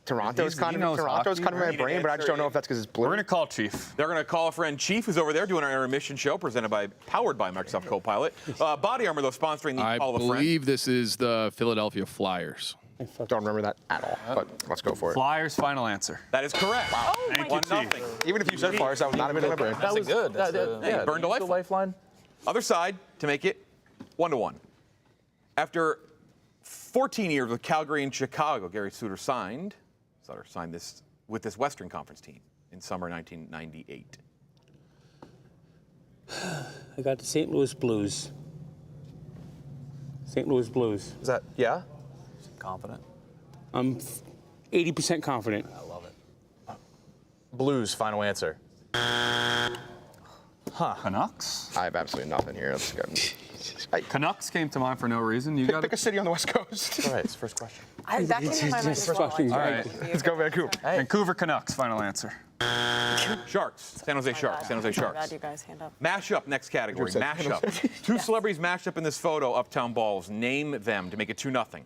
Toronto's kind of in my brain, but I just don't know if that's because it's blue. We're gonna call Chief. They're gonna call a friend Chief, who's over there doing our Intermission Show, powered by Microsoft Copilot. Body Armor, though, sponsoring the Call a Friend. I believe this is the Philadelphia Flyers. Don't remember that at all, but let's go for it. Flyers, final answer. That is correct. Wow. Thank you, Chief. Even if you said Flyers, that would not have been in my brain. That was good. Yeah, burned a lifeline. Other side to make it 1-1. After 14 years with Calgary and Chicago, Gary Sutter signed this with this Western Conference team in summer 1998. I got the St. Louis Blues. St. Louis Blues. Is that, yeah? Confident? I'm 80% confident. I love it. Blues, final answer. Canucks? I have absolutely nothing here. Let's go. Canucks came to mind for no reason. You got pick a city on the West Coast. All right, it's the first question. That came to my mind as well. All right. Let's go Vancouver. Hey. Vancouver Canucks, final answer. Sharks. San Jose Sharks. San Jose Sharks. Glad you guys hand up. Mashup, next category. Mashup. Two celebrities mashed up in this photo, Uptown Balls. Name them to make it 2-0.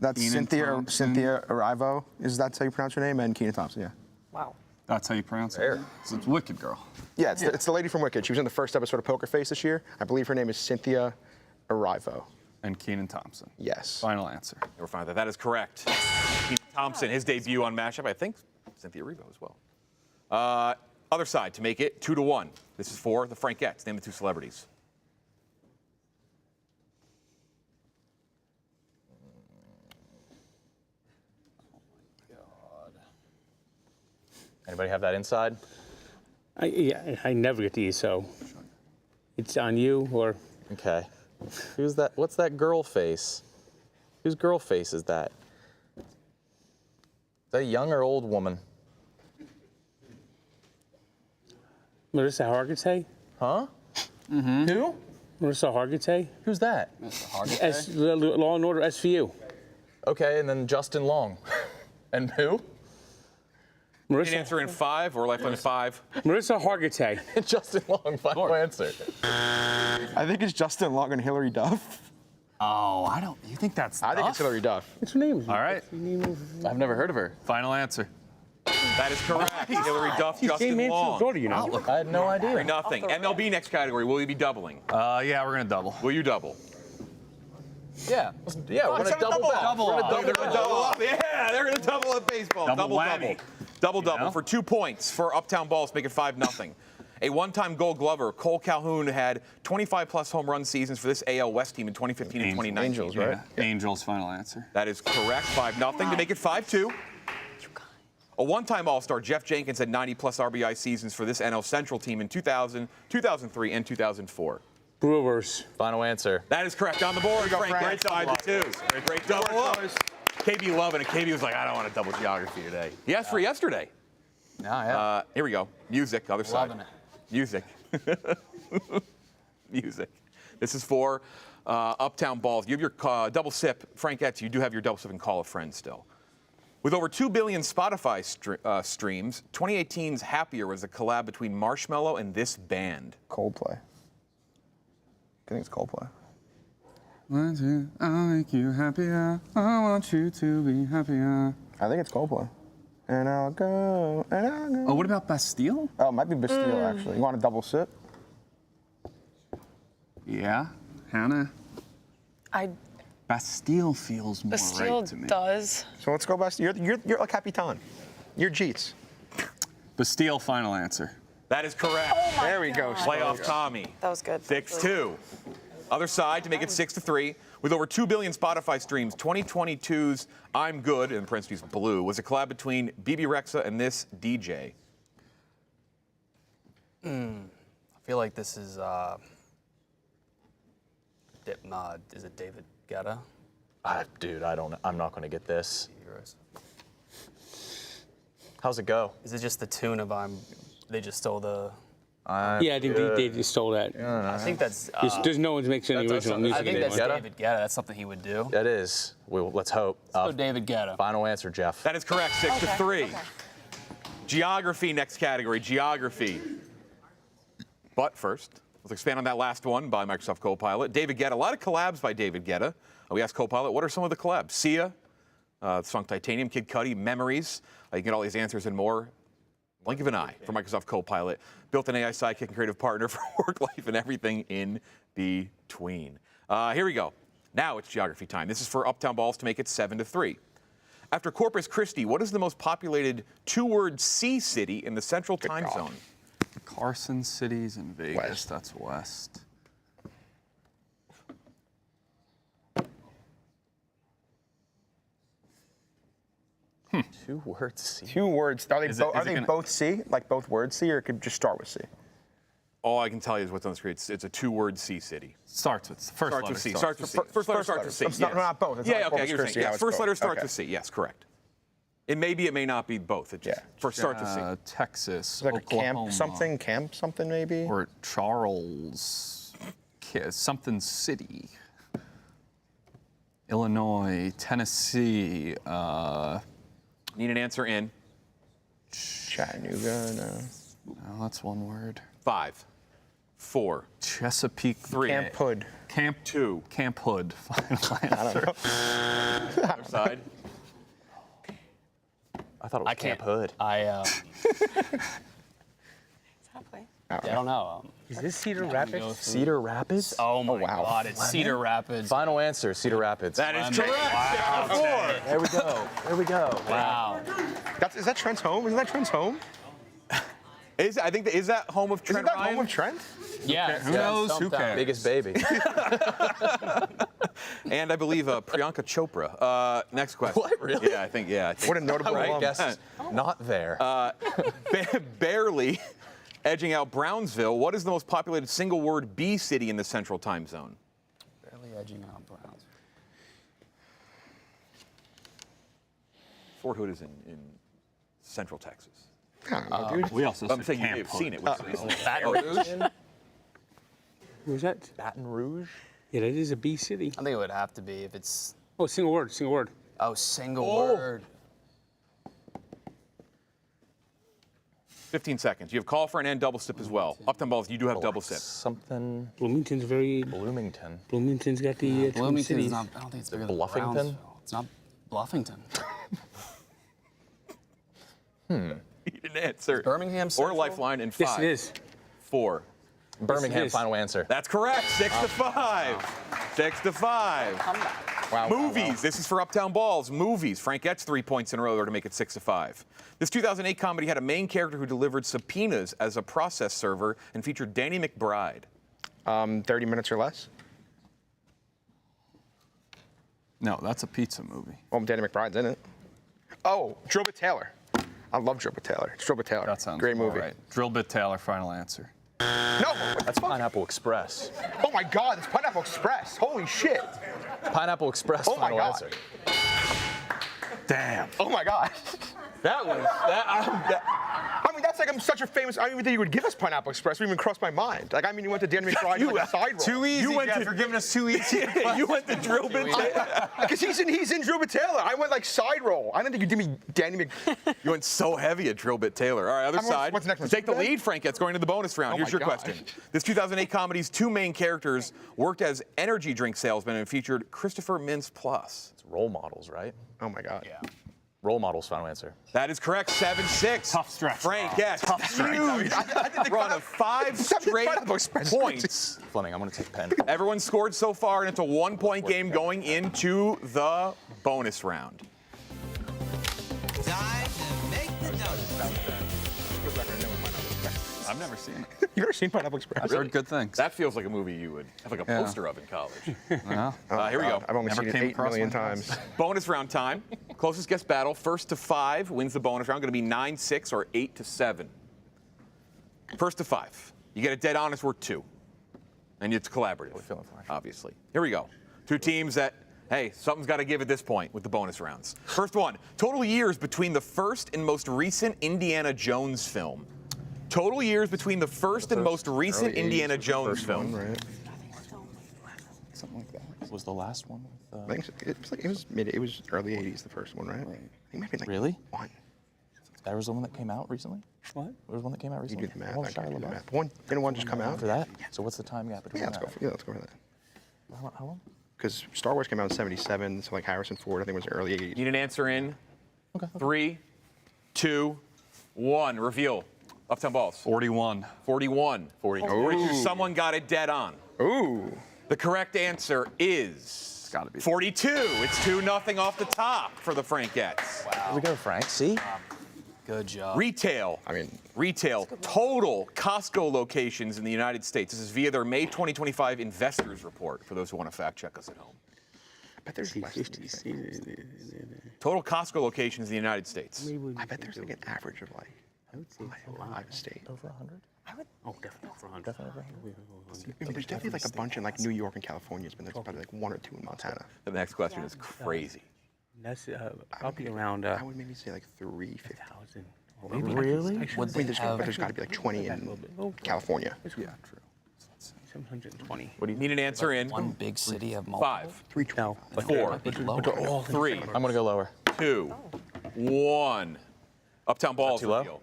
That's Keenan Thompson. Cynthia Erivo. Is that how you pronounce her name? And Keenan Thompson, yeah. Wow. That's how you pronounce it. It's Wicked Girl. Yeah, it's the lady from Wicked. She was in the first episode of Poker Face this year. I believe her name is Cynthia Erivo. And Keenan Thompson. Yes. Final answer. We're fine with that. That is correct. Keenan Thompson, his debut on Mashup, I think Cynthia Erivo as well. Other side to make it 2-1. This is for the Frankettes. Name the two celebrities. Anybody have that inside? I never get these, so it's on you or. Okay. Who's that? What's that girl face? Whose girl face is that? Is that a young or old woman? Marissa Hargitay? Huh? Mm-hmm. Who? Marissa Hargitay? Who's that? Law and Order SVU. Okay, and then Justin Long. And who? Marissa. Answer in 5 or lifeline 5. Marissa Hargitay. Justin Long, final answer. I think it's Justin Long and Hillary Duff. Oh, you think that's I think it's Hillary Duff. What's her name? All right. I've never heard of her. Final answer. That is correct. Hillary Duff, Justin Long. I had no idea. 3-0. MLB next category. Will you be doubling? Yeah, we're gonna double. Will you double? Yeah, we're gonna double back. They're gonna double up. Yeah, they're gonna double up baseball. Double whammy. Double for 2 points for Uptown Balls. Make it 5-0. A one-time Gold Glover, Cole Calhoun had 25-plus home run seasons for this AL West team in 2015 and 2019. Angels, right? Yeah. Angels, final answer. That is correct. 5-0 to make it 5-2. A one-time All-Star, Jeff Jenkins had 90-plus RBI seasons for this NL Central team in 2000, 2003, and 2004. Brewers. Final answer. That is correct. On the board, Frank. Great side to 2. Great double up. KB loving it. KB was like, I don't want to double geography today. He asked for yesterday. yeah. Here we go. Music, other side. Loving it. Music. Music. This is for Uptown Balls. You have your double sip. Frankettes, you do have your double sip and Call a Friend still. With over 2 billion Spotify streams, 2018's Happier was a collab between Marshmello and this band. Coldplay. I think it's Coldplay. I'll make you happier. I want you to be happier. I think it's Coldplay. And I'll go, and I'll go. Oh, what about Bastille? Oh, it might be Bastille, actually. You want a double sip? Yeah, Hannah. Bastille feels more Bastille right to me. does. So let's go Bastille. You're like Capitan. You're Jeets. Bastille, final answer. That is correct. Oh my There we go. Playoff Tommy. That was good. 6-2. Other side to make it 6-3. With over 2 billion Spotify streams, 2022's I'm Good, in parentheses Blue, was a collab between BB Rexa and this DJ. I feel like this is, is it David Guetta? Dude, I'm not going to get this. How's it go? Is it just the tune of they just stole the... Yeah, I think they just stole that. I think that's... There's no one who makes any original music I think that's anymore. David Guetta. That's something he would do. That is. Well, let's hope. Let's go David Guetta. Final answer, Jeff. That is correct, 6-3. Okay. Geography, next category, geography. But first, let's expand on that last one by Microsoft Copilot. David Guetta, a lot of collabs by David Guetta. We asked Copilot, what are some of the collabs? Sia, the song Titanium, Kid Cudi, Memories. You can get all these answers and more. Blink of an eye for Microsoft Copilot. Built an AI sidekick and creative partner for work, life, and everything in between. Here we go. Now it's geography time. This is for Uptown Balls to make it 7-3. After Corpus Christi, what is the most populated two-word sea city in the Central Time Zone? Carson City's in Vegas. West. That's west. Two words C. Two words. Are they both C? Like both words C, or it could just start with C? All I can tell you is what's on the screen. It's a two-word sea city. Starts with first letter. C. Starts with C. First letter starts with C. It's not both. It's Yeah, not okay, you're saying. Yes, first letter starts Okay. with C. Yes, correct. It may not be both. It just first starts with C. Texas, Like Oklahoma. camp something maybe? Or Charles, something city. Illinois, Tennessee. Need an answer in? Chattanooga, no. No, that's one word. 5, 4, Chesapeake. 3. Camp Hood. Camp 2. Camp Hood. Final answer. Other side. I thought it was Camp Hood. I don't know. Is this Cedar Rapids? Cedar Rapids? Oh my God, it's Cedar Rapids. Final answer, Cedar Rapids. That is correct. Wow. 6-4. There we go. There we go. Wow. Is that Trent's home? Isn't that Trent's home? Is that home of Trent Isn't that Ryan? home of Trent? Yeah. Who knows? Who cares? Biggest baby. And I believe Priyanka Chopra. Next question. What, really? Yeah, I think. What a notable I alum. guess not there. Barely edging out Brownsville. What is the most populated single-word B city in the Central Time Zone? Barely edging out Brownsville. Fort Hood is in Central Texas. Dude. We also I'm said saying Camp you've Hood. seen it. Baton Rouge? Who's that? Baton Rouge? Yeah, that is a B city. I think it would have to be if it's... Oh, single word. Oh, single word. 15 seconds. You have call for an and double sip as well. Uptown Balls, you do have double sip. Something. Bloomington's very... Bloomington. Bloomington's got the Twin Bloomington's Cities. not... I don't think it's bigger than Bluffington? Brownsville. It's not Bluffington. Need an answer. Birmingham Or Central? Lifeline in 5. Yes, it is. 4. Birmingham, is. final answer. That's correct. 6-5. 6-5. Wow. Movies. This is for Uptown Balls. Movies. Frankettes 3 points in a row there to make it 6-5. This 2008 comedy had a main character who delivered subpoenas as a process server and featured Danny McBride. 30 Minutes or Less? No, that's a pizza movie. Oh, Danny McBride's in it. Oh, Drillbit Taylor. I love Drillbit Taylor. It's Drillbit Taylor. That sounds great all movie. right. Drillbit Taylor, final answer. No, That's Pineapple Express. Oh my God, it's Pineapple Express. Holy shit. Pineapple Express, Oh my final God. answer. Damn. Oh my God. That one. like I'm such a famous. I don't even think you would give us Pineapple Express. It even crossed my mind. Like I mean, you went to Danny McBride like a side roll. Too easy, Jeff. You're giving us too easy. You went to Drill Bit Taylor. Because he's in Drill Bit Taylor. I went like side roll. I didn't think you'd give me Danny Mc. You went so heavy at Drill Bit Taylor. All right, other side. What's the next one? Take the lead, Frankettes, going to the bonus round. Here's your question. This 2008 comedy's two main characters worked as energy drink salesmen and featured Christopher Mintz-Plasse. It's role models, right? Oh my God. Yeah. Role models, final answer. That is correct. 7-6. Tough stretch. Frankettes. Tough stretch. Huge run of 5 straight points. Fleming, I'm going to take pen. Everyone scored so far, and it's a 1-point game going into the bonus round. Time to make the notes. I've never seen it. You ever seen Pineapple Express? I've heard good things. That feels like a movie you would have like a poster of in college. Yeah. Here we go. I've only seen it 8 million times. Bonus round time. Closest guess battle. First to 5 wins the bonus round. Going to be 9-6 or 8-7. First to 5. You get a dead honest, worth 2. And it's collaborative, obviously. Here we go. 2 teams that, hey, something's got to give at this point with the bonus rounds. First one. Total years between the first and most recent Indiana Jones film. Total years between the first and most recent Indiana Jones film. Right? Something like that. Was the last one with, I think it was early 80s, the first one, right? I think it might be like really? 1. There was the one that came out recently? What? There was one that came out recently? You do the math. Oh, I can't do the Shia math. Didn't one just come out? For that? So what's the time gap between Yeah, let's go for that. How long? Because Star Wars came out in 77, so like Harrison Ford, I think it was early 80s. Need an answer in 3, 2, 1. Reveal. Uptown Balls. 41. 41. 42. Someone got it dead on. Ooh. The correct answer is 42. It's 2-0 off the top for the Frankettes. Wow. Here we go, Frank. See? Good job. Retail. Retail. Total Costco locations in the United States. This is via their May 2025 investors report for those who want to fact check us at home. I bet there's less Total Costco locations in the United States. I bet there's like an average of like, I would say a state. Over 100? I would. Oh, definitely over 100. Definitely over 100. There's definitely like a bunch in like New York and California, but there's probably like 1 or 2 in Montana. The next question is crazy. That's probably around. I would maybe say like 350,000. Maybe. Really? But there's got to be like 20 in California. Yeah, true. 720. What do you need an answer in? One big city of multiple. 5, 320. 4, 3. I'm going to go lower. 2, 1. Uptown Balls. Too low?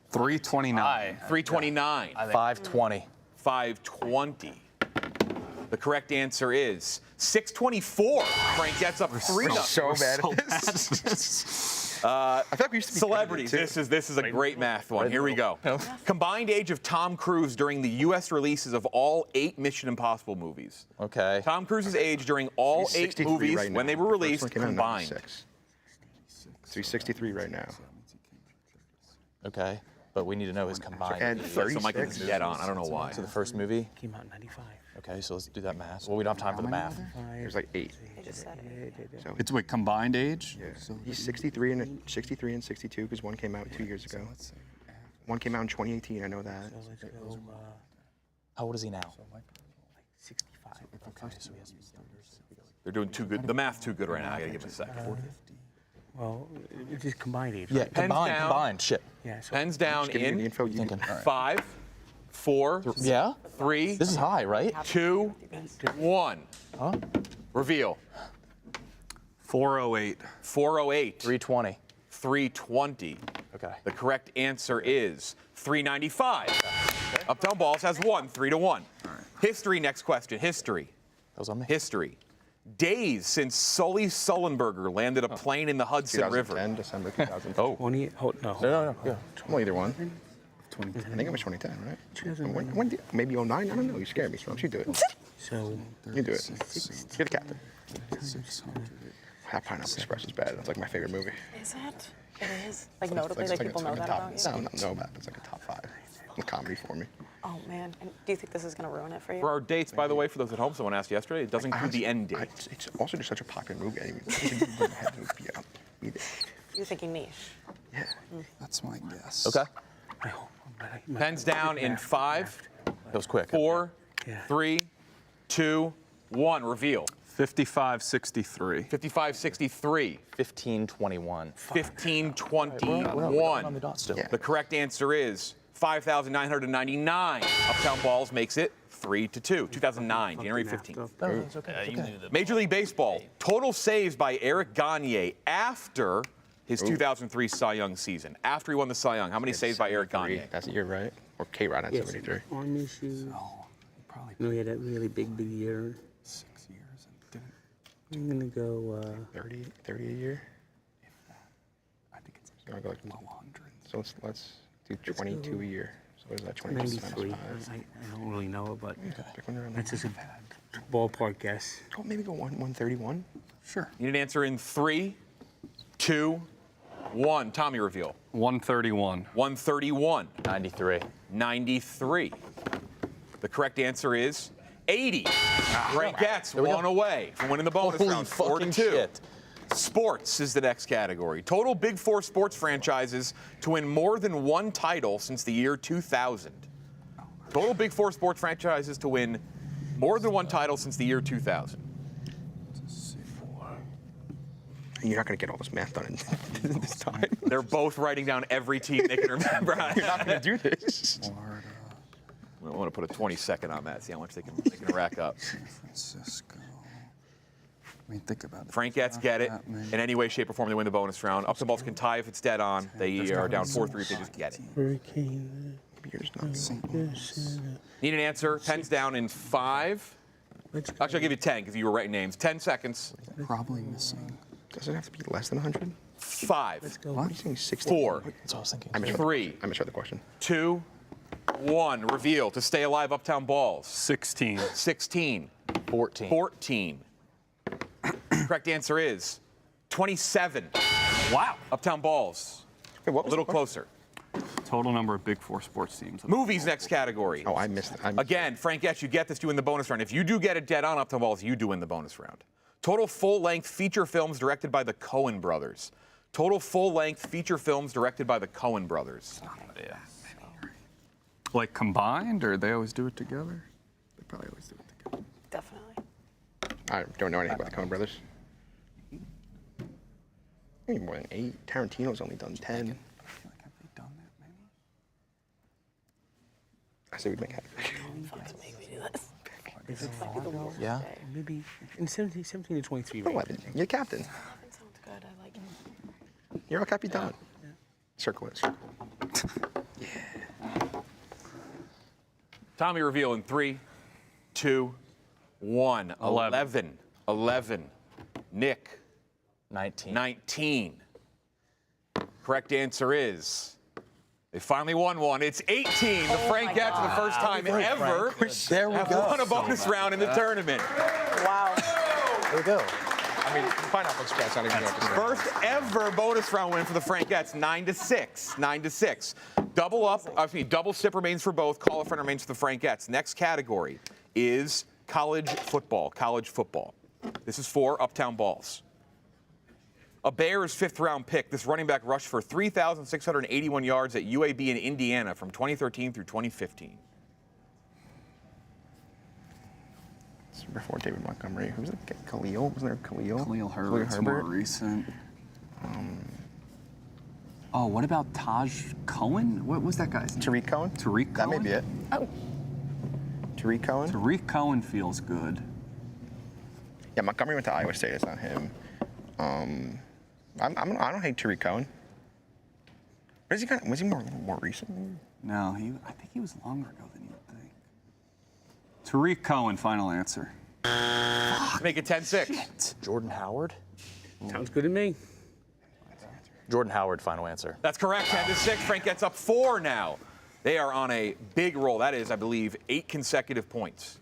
329. 329. 520. 520. The correct answer is 624. Frank gets up 3. So bad. I feel like we used to be celebrities. This is a great math one. Here we go. Combined age of Tom Cruise during the U.S. releases of all 8 Mission Impossible movies. Okay. Tom Cruise's age during all 8 movies right when they were released combined. So he's 63 right now. Okay. But we need to know his combined. And 36. So dead on. I don't know why. So the first movie? Came out in 95. Okay, so let's do that math. Well, we don't have time for the math. There's like 8. So It's what, combined age? yeah. He's 63 and 62 because one came out 2 years ago. One came out in 2018. I know that. How old is he now? 65. Okay, so he has. They're doing too good. The math's too good right now. I gotta give it a sec. Well, it's just combined age. Yeah, right? combined. Shit. Yeah. So Pens down Give me the in info you Thinking. 5, 4, Yeah? 3, This is high, right? 2, 1. Huh? Reveal. 408. 408. 320. 320. Okay. The correct answer is 395. Uptown Balls has won 3-1. History. Next question. History. That was on me. History. Days since Sully Sullenberger landed a plane in the Hudson River. 2010, December 2010. Oh. 20. No. No. Yeah. Well, either one. I think it was 2010, right? 2009. When maybe 09? I don't know. You scared me, Strumps. You do it. So. You do it. You're the captain. That Pineapple Express is bad. That's like my favorite movie. Is it? It is. Like notably, like people know that about you. No, not know about it. It's like a top 5 in comedy for me. Oh man, and do you think this is gonna ruin it for you? For our dates, by the way, for those at home, someone asked yesterday, it doesn't include the end date. It's also just such a popular movie. I mean, You're thinking niche. Yeah. That's my guess. Okay. Pens down in 5, That was quick. 4, 3, 2, 1. Reveal. 55-63. 55-63. 15-21. 15-21. We're on the dot still. The correct answer is 5,999. Uptown Balls makes it 3-2. 2009, January 15th. It's okay. You knew that. Major League Baseball, total saves by Eric Gagne after his 2003 Cy Young season. After he won the Cy Young, how many saves by Eric Gagne? That's a year, right? Or K-Rod at 73. On this year. No, he had that really big year. 6 years. I'm going to go... 30 a year? I think it's I'll go like low hundreds. So let's do 22 a year. So what is that, 20 93. I don't really know it, but that's just a ballpark guess. Oh, maybe go 131? Sure. Need an answer in 3, 2, 1. Tommy reveal. 131. 131. 93. 93. The correct answer is 80. Frankettes one away from winning the bonus round, 4-2. Sports is the next category. Total Big Four sports franchises to win more than one title since the year 2000. Total Big Four sports franchises to win more than one title since the year 2000. You're not going to get all this math done in this time. They're both writing down every team they can remember. You're not going to do this. I want to put a 20-second on that, see how much they can rack up. San Francisco. I mean, think about it. Frankettes get it. In any way, shape, or form, they win the bonus round. Uptown Balls can tie if it's dead on. They are down 4-3 if they just get it. Hurricane. Need an answer. Pen's down in 5. Actually, I'll give you 10 because you were writing names. 10 seconds. Probably missing. Does it have to be less than 100? 5. Let's go. What are you saying, 60? 4. That's what I was thinking. I misread 3. I misread the question. 2, 1. Reveal to stay alive. Uptown Balls. 16. 16. 14. 14. Correct answer is 27. Wow. Uptown Balls. Hey, what A was little the question? closer. Total number of Big Four sports teams. Movies next category. Oh, I missed it. Again, Frankettes, you get this, you win the bonus round. If you do get it dead on Uptown Balls, you do win the bonus round. Total full-length feature films directed by the Coen brothers. Total full-length feature films directed by the Coen brothers. Yeah. Like combined, or they always do it together? They probably always do it together. Definitely. I don't know anything about the Coen brothers. Maybe more than 8. Tarantino's only done 10. I feel like have they done that maybe? I say we make it. Yeah. Maybe in 17 to 23 range. 11. You're captain. That sounds good. I like it. You're a capitan. Yeah. Circle it. Circle. Tommy reveal in 3, 2, 1. 11. 11. Nick. 19. 19. Correct answer is they finally won one. It's 18. The Frankettes for the first time ever have won a bonus round in the tournament. Wow. There we go. I mean, pineapple express. I don't even know what to say. First ever bonus round win for the Frankettes, 9-6. 9-6. Double sip remains for both. Call a friend remains for the Frankettes. Next category is college football. College football. This is for Uptown Balls. A Bears 5th-round pick. This running back rushed for 3,681 yards at UAB in Indiana from 2013 through 2015. It's before David Montgomery. Who's it? Khalil? Wasn't there Khalil? Khalil Herbert's more recent. Oh, what about Taj Cohen? What was that guy's name? Tariq Cohen? Tariq Cohen? That may be it. Oh. Tariq Cohen? Tariq Cohen feels good. Yeah, Montgomery went to Iowa State. It's not him. I don't hate Tariq Cohen. Was he more recent? No, I think he was longer ago than you would think. Tariq Cohen, final answer. Make it 10-6. Jordan Howard? Sounds good to me. Jordan Howard, final answer. That's correct. 10-6. Frankettes up 4 now. They are on a big roll. That is, I believe, 8 consecutive points.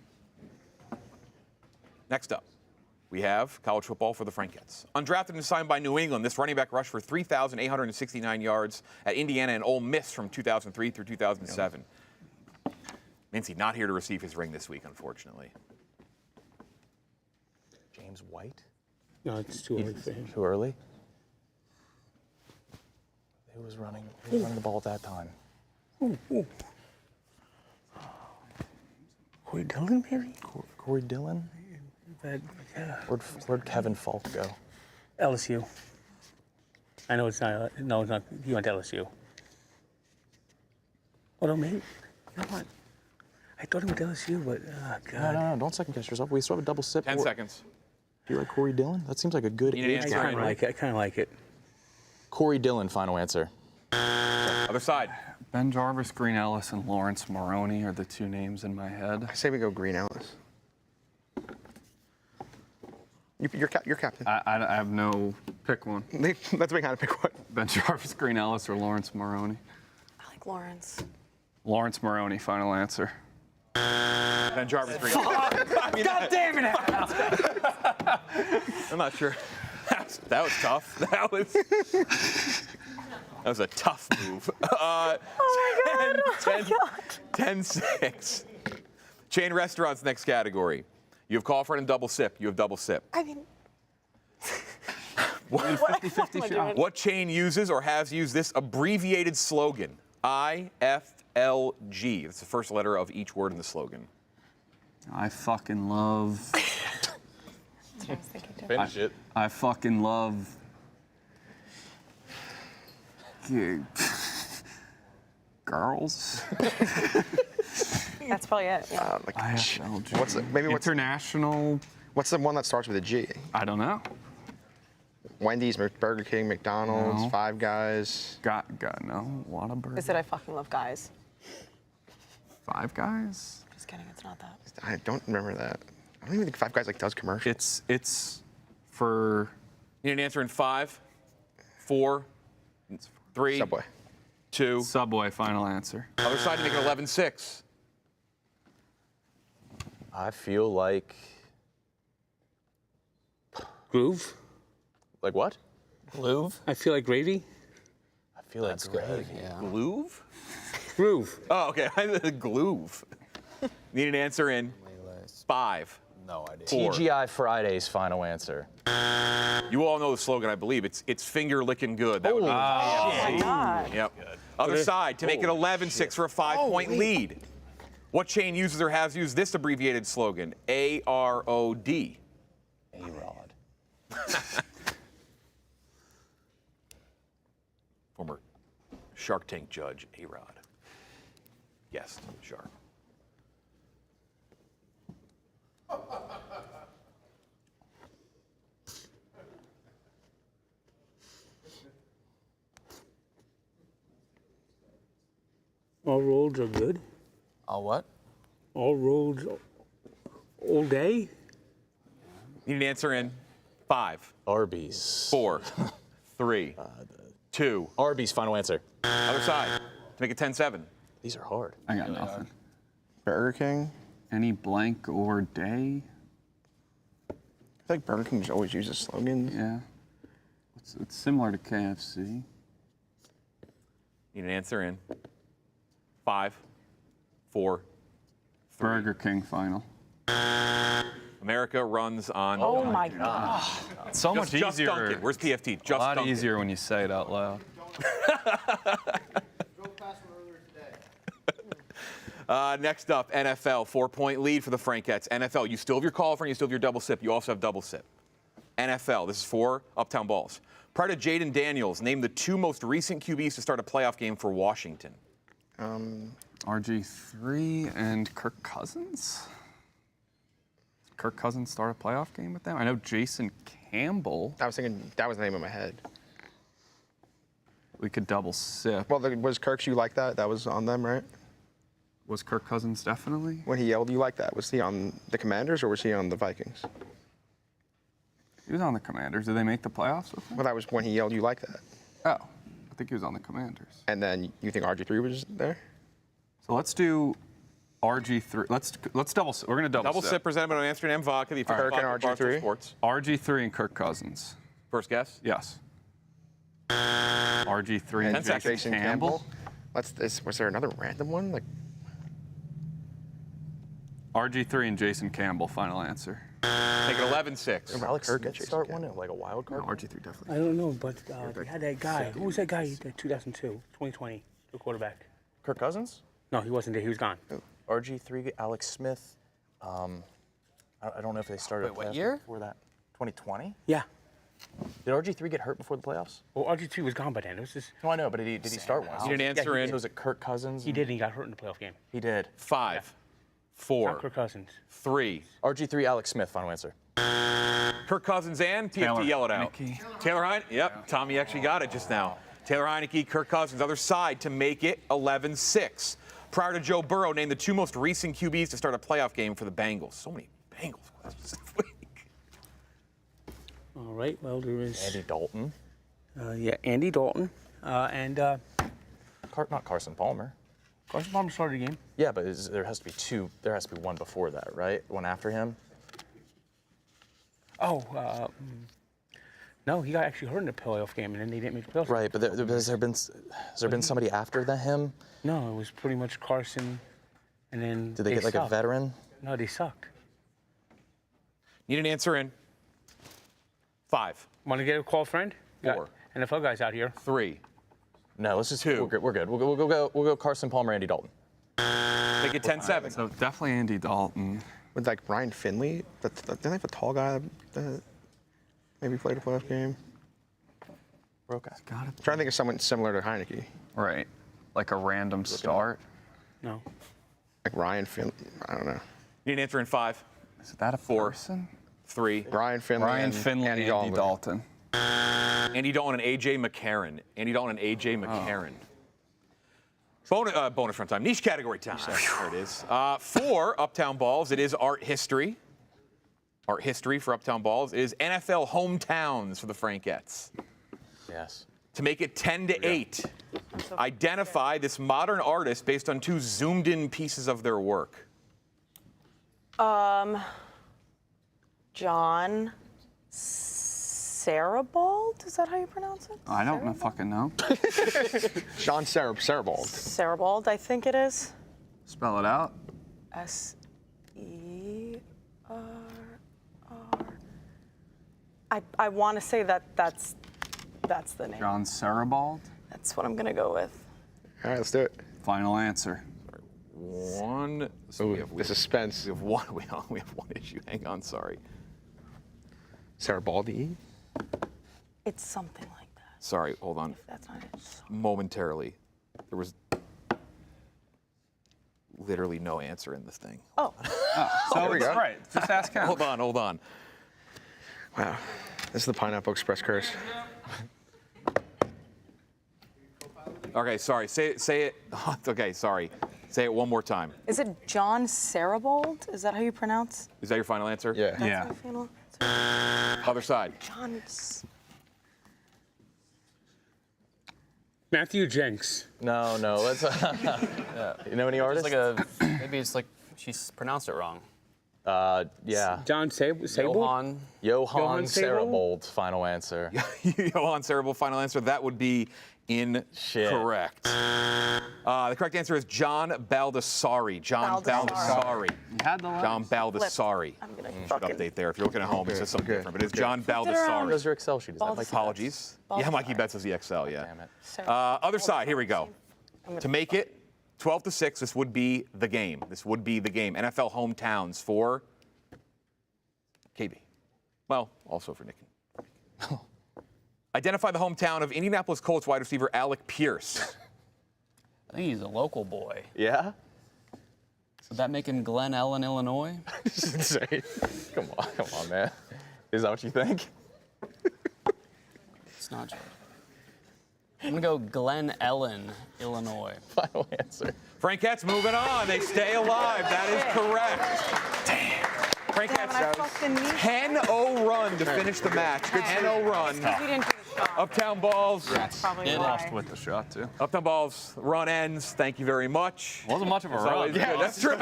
Next up, we have college football for the Frankettes. Undrafted and signed by New England, this running back rushed for 3,869 yards at Indiana and Ole Miss from 2003 through 2007. Mincy not here to receive his ring this week, unfortunately. James White? No, it's too early for him. Too early? Who was running the ball at that time? Corey Dillon, maybe? Corey Dillon? Where'd Kevin Falk go? LSU. I know it's not. No, it's not. He went to LSU. Oh no, maybe. You know what? I thought he went to LSU, but God. No, don't second guess yourself. We still have a double sip. 10 seconds. Do you like Corey Dillon? That seems like a good age. I kind of like it. I kind of like it. Corey Dillon, final answer. Other side. Ben Jarvis, Green Ellis, and Lawrence Maroney are the two names in my head. I say we go Green Ellis. You're captain. I have no pick one. Let's make kind of pick one. Ben Jarvis, Green Ellis, or Lawrence Maroney. I like Lawrence. Lawrence Maroney, final answer. Ben Jarvis, Green. God damn it! I'm not sure. That was tough. That was a tough move. Oh my God. 10-6. Chain restaurants, next category. You have call for it and double sip. You have double sip. I mean, What chain uses or has used this abbreviated slogan? IFLG. That's the first letter of each word in the slogan. I fucking love. Finish it. I fucking love. Girls. that's probably it. Yeah. IFLG. What's international? What's the one that starts with a G? I don't know. Wendy's, Burger King, McDonald's, No. Five Guys. Got no. Whataburger. Is it I fucking love guys? Five Guys. Just kidding. It's not that. I don't remember that. I don't even think Five Guys does commercials. It's for. You need an answer in 5, 4, 3, Subway. 2. Subway, final answer. Other side to make it 11-6. I feel like. Groove. Like what? Groove. I feel like gravy. I feel like gravy. Yeah. Groove? Groove. Oh, okay. Groove. Need an answer in 5. No idea. 4. TGI Fridays, final answer. You all know the slogan, I believe. It's finger licking good. That would be my God. Yep. Other side to make it 11-6 for a 5-point lead. What chain uses or has used this abbreviated slogan? AROD. A-Rod. Former Shark Tank judge, A-Rod. Guest, Shark. All roads are good. All what? All roads, all day. Need an answer in 5. Arby's. 4, 3, 2. Arby's, final answer. Other side to make it 10-7. These are hard. I got nothing. Burger King. Any blank or day? I feel like Burger King just always uses slogans. Yeah. It's similar to KFC. Need an answer in 5, 4, 3. Burger King, final. America runs on. Oh my God. It's so much Just easier. Dunkin'. Where's PFT? Just a lot Dunkin'. easier when you say it out loud. Next up, NFL. 4-point lead for the Frankettes. NFL, you still have your call for and you still have your double sip. You also have double sip. NFL, this is for Uptown Balls. Prior to Jaden Daniels, name the 2 most recent QBs to start a playoff game for Washington. RG3 and Kirk Cousins? Did Kirk Cousins start a playoff game with them? I know Jason Campbell. I was thinking that was the name in my head. We could double sip. Well, was Kirk's You Like That? That was on them, right? Was Kirk Cousins definitely? When he yelled You Like That, was he on the Commanders or was he on the Vikings? He was on the Commanders. Did they make the playoffs with him? Well, that was when he yelled You Like That. Oh, I think he was on the Commanders. And then you think RG3 was there? So let's do RG3. Let's double sip. We're going to Double sip presented by Amsterdam Vodka, the official Kirk and vodka of Barstool RG3? Sports. RG3 and Kirk Cousins. First guess? Yes. RG3 and 10 Jason Campbell. Was there another random one? Like RG3 and Jason Campbell, final answer. Make it 11-6. Remember Alex Smith start one, like a wild card? No, RG3 definitely. I don't know, but they had that guy. Who was that guy? 2020, the quarterback. Kirk Cousins? No, he wasn't there. He was gone. RG3, Alex Smith. I I don't know if they started. Wait, what year? Before that, 2020. Yeah. Did RG3 get hurt before the playoffs? Well, RG3 was gone by then. It was just. No, I know, but did he start once? You didn't answer in. So was it Kirk Cousins? He did, and he got hurt in the playoff game. He did. 5, 4, Not Kirk Cousins. 3. RG3, Alex Smith. Final answer. Kirk Cousins and TFT yell it out. Taylor Heineke. Yep, Tommy actually got it just now. Taylor Heineke, Kirk Cousins, other side to make it 11-6. Prior to Joe Burrow, named the 2 most recent QBs to start a playoff game for the Bengals. So many Bengals questions this week. All right. Well, there is Andy Dalton. Yeah, Andy Dalton, and Not Carson Palmer. Carson Palmer started the game. Yeah, but there has to be 2. There has to be one before that, right? One after him. Oh, no, he got actually hurt in the playoff game, and then they didn't make the playoffs. Right, but has there been somebody after him? No, it was pretty much Carson, and then. Did they get like a veteran? No, they sucked. Need an answer in. 5. Want to get a call, friend? 4. NFL guys out here. 3. No, let's just 2. We're good. We'll go Carson Palmer, Andy Dalton. Make it 10-7. So definitely Andy Dalton. With like Ryan Finley, didn't they have a tall guy that maybe played a playoff game? Okay. I'm trying to think of someone similar to Heineke. Right. Like a random start. No. Like Ryan Finley. I don't know. Need an answer in 5. Is that a 4. person? 3. Ryan Finley. Ryan Finley, Andy Dalton. Andy Dalton and A.J. McCarron. Andy Dalton and A.J. McCarron. Bonus front time. Niche category time. There it is. For Uptown Balls, it is art history. Art history for Uptown Balls. It is NFL hometowns for the Frankettes. Yes. To make it 10-8, identify this modern artist based on 2 zoomed-in pieces of their work. John Sarabald? Is that how you pronounce it? I don't fucking know. John Sarabald. Sarabald, I think it is. Spell it out. S-E-R-R. I want to say that's the name. John Sarabald. That's what I'm gonna go with. All right, let's do it. Final answer. 1. So Ooh, the suspense. We have 1. We have 1 issue. Hang on, sorry. Sarabaldi. It's something like that. Sorry, hold on. That's not it. Momentarily. There was literally no answer in this thing. Oh. So it's right. Just ask him. Hold on. Wow. This is the Pineapple Express curse. Okay, sorry. Say it. Okay, sorry. Say it one more time. Is it John Sarabald? Is that how you pronounce? Is that your final answer? Yeah. That's my final Other side. John. Matthew Jenks. No. Let's. Yeah. You know any artists? Maybe it's like she's pronounced it wrong. Yeah. John Sable? Johann Johann Sable? Sarabald. Final answer. Johann Sarabald, final answer. That would be incorrect. The correct answer is John Baldessari. John Baldessari. You had the last. John Baldessari. I'm gonna Should update there. If you're looking at home, it says something different. But it's John Baldessari. Where's your Excel sheet? Is that like Apologies. Yeah, Mikey Betts has the Excel, yeah. Damn it. Other side, here we go. To make it 12-6, this would be the game. NFL hometowns for KB. Well, also for Nick. Identify the hometown of Indianapolis Colts wide receiver Alec Pierce. I think he's a local boy. Yeah? Would that make him Glen Ellen, Illinois? Come on, man. Is that what you think? It's not true. I'm gonna go Glen Ellen, Illinois. Final answer. Frankettes moving on. They stay alive. That is correct. Damn. Frankettes 10-0 run to finish the match. Good 10-0 run. Uptown Balls. They lost with the shot, too. Uptown Balls run ends. Thank you very much. Wasn't much of a As run. always, yeah, that's true.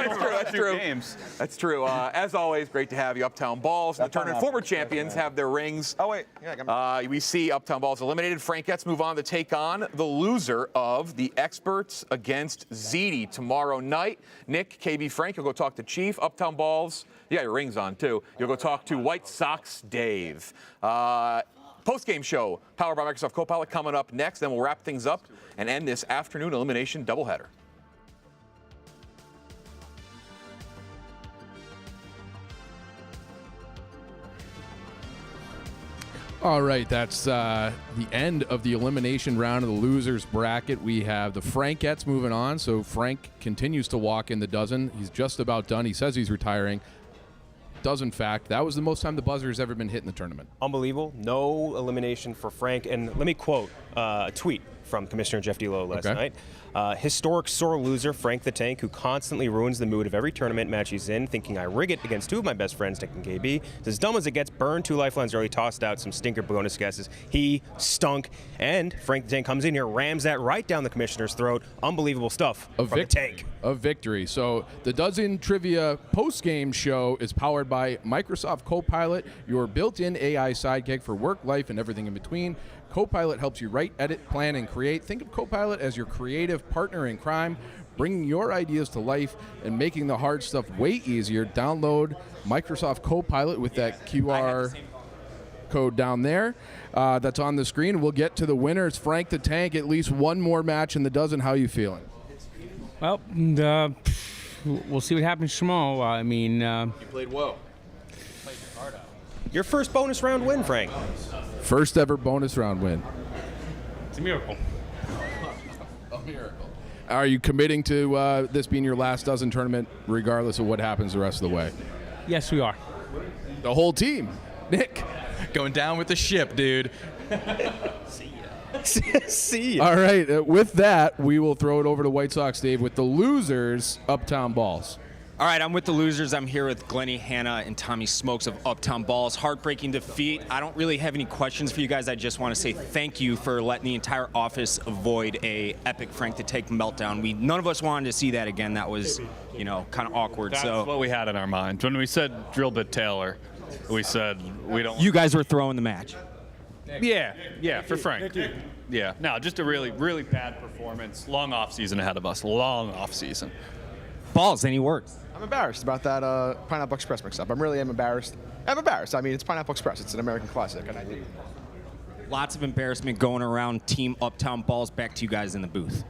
Games. That's true. As always, great to have you, Uptown Balls. The tournament former champions have their rings. Oh, wait. Yeah, We see Uptown Balls eliminated. Frankettes move on to take on the loser of the Experts against ZD tomorrow night. Nick, KB, Frank, you'll go talk to Chief. Uptown Balls, you got your rings on, too. You'll go talk to White Sox Dave. Post-game show, powered by Microsoft Copilot, coming up next. Then we'll wrap things up and end this afternoon elimination doubleheader. All right, that's the end of the elimination round of the losers bracket. We have the Frankettes moving on. So Frank continues to walk in the dozen. He's just about done. He says he's retiring. Does in fact. That was the most time the buzzer has ever been hit in the tournament. Unbelievable. No elimination for Frank. And let me quote a tweet from Commissioner Jeff D'Lo last night. Historic sore loser Frank the Tank, who constantly ruins the mood of every tournament match he's in, thinking I rig it against two of my best friends, Nick and KB. It's as dumb as it gets. Burned 2 lifelines early, tossed out some stinker bonus guesses. He stunk. And Frank the Tank comes in here, rams that right down the commissioner's throat. Unbelievable stuff from the Tank. A victory. So the Dozen Trivia post-game show is powered by Microsoft Copilot, your built-in AI sidekick for work, life, and everything in between. Copilot helps you write, edit, plan, and create. Think of Copilot as your creative partner in crime, bringing your ideas to life and making the hard stuff way easier. Download Microsoft Copilot with that QR code down there that's on the screen. We'll get to the winners. Frank the Tank, at least one more match in the dozen. How are you feeling? Well, we'll see what happens tomorrow. I mean, You played well. Your first bonus round win, Frank. First ever bonus round win. It's a miracle. A miracle. Are you committing to this being your last dozen tournament, regardless of what happens the rest of the way? Yes, we are. The whole team. Nick. Going down with the ship, dude. See ya. All right. With that, we will throw it over to White Sox Dave with the losers, Uptown Balls. All right, I'm with the losers. I'm here with Glennie, Hannah, and Tommy Smokes of Uptown Balls. Heartbreaking defeat. I don't really have any questions for you guys. I just want to say thank you for letting the entire office avoid a epic Frank the Tank meltdown. None of us wanted to see that again. That was, kind of awkward. That's what we had in our mind. When we said drill bit Taylor, we said we don't. You guys were throwing the match. Yeah, for Frank. Yeah, no, just a really, really bad performance. Long off season ahead of us. Long off season. Balls, any words? I'm embarrassed about that Pineapple Express mix-up. I really am embarrassed. I'm embarrassed. I mean, it's Pineapple Express. It's an American classic, and I did. Lots of embarrassment going around Team Uptown Balls. Back to you guys in the booth.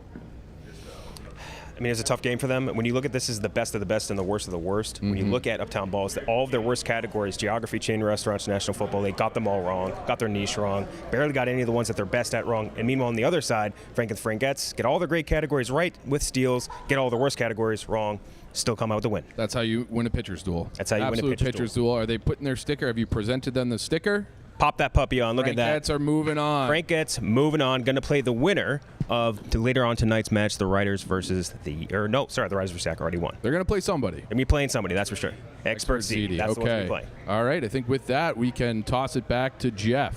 I mean, it's a tough game for them. When you look at this as the best of the best and the worst of the worst, when you look at Uptown Balls, all of their worst categories, geography, chain restaurants, National Football League, got them all wrong, got their niche wrong, barely got any of the ones that they're best at wrong. And meanwhile, on the other side, Frank and the Frankettes get all their great categories right with steals, get all the worst categories wrong, still come out with the win. That's how you win a pitcher's duel. That's how you win a pitcher's duel. Are they putting their sticker? Have you presented them the sticker? Pop that puppy on. Look at that. Frankettes are moving on. Frankettes moving on. Going to play the winner of later on tonight's match, the Ryders versus the Ryders versus Yak already won. They're going to play somebody. They're going to be playing somebody, that's for sure. Expert ZD. That's the one we're playing. All right. I think with that, we can toss it back to Jeff.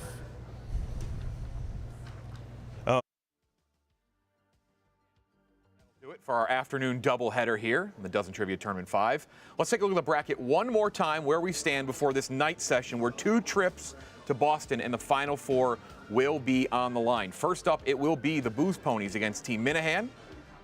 For our afternoon doubleheader here in the Dozen Trivia Tournament 5. Let's take a look at the bracket one more time, where we stand before this night session, where 2 trips to Boston and the Final Four will be on the line. First up, it will be the Booze Ponies against Team Minahan,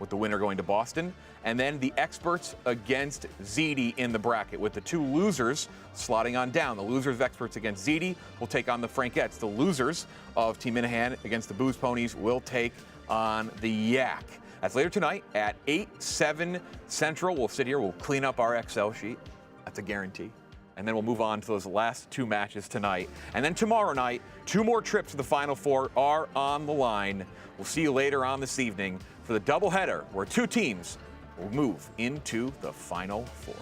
with the winner going to Boston, and then the Experts against ZD in the bracket, with the 2 losers slotting on down. The losers of Experts against ZD will take on the Frankettes. The losers of Team Minahan against the Booze Ponies will take on the Yak. That's later tonight at 8/7 Central. We'll sit here, we'll clean up our Excel sheet. That's a guarantee. And then we'll move on to those last 2 matches tonight. And then tomorrow night, 2 more trips to the Final Four are on the line. We'll see you later on this evening for the doubleheader, where 2 teams will move into the Final Four.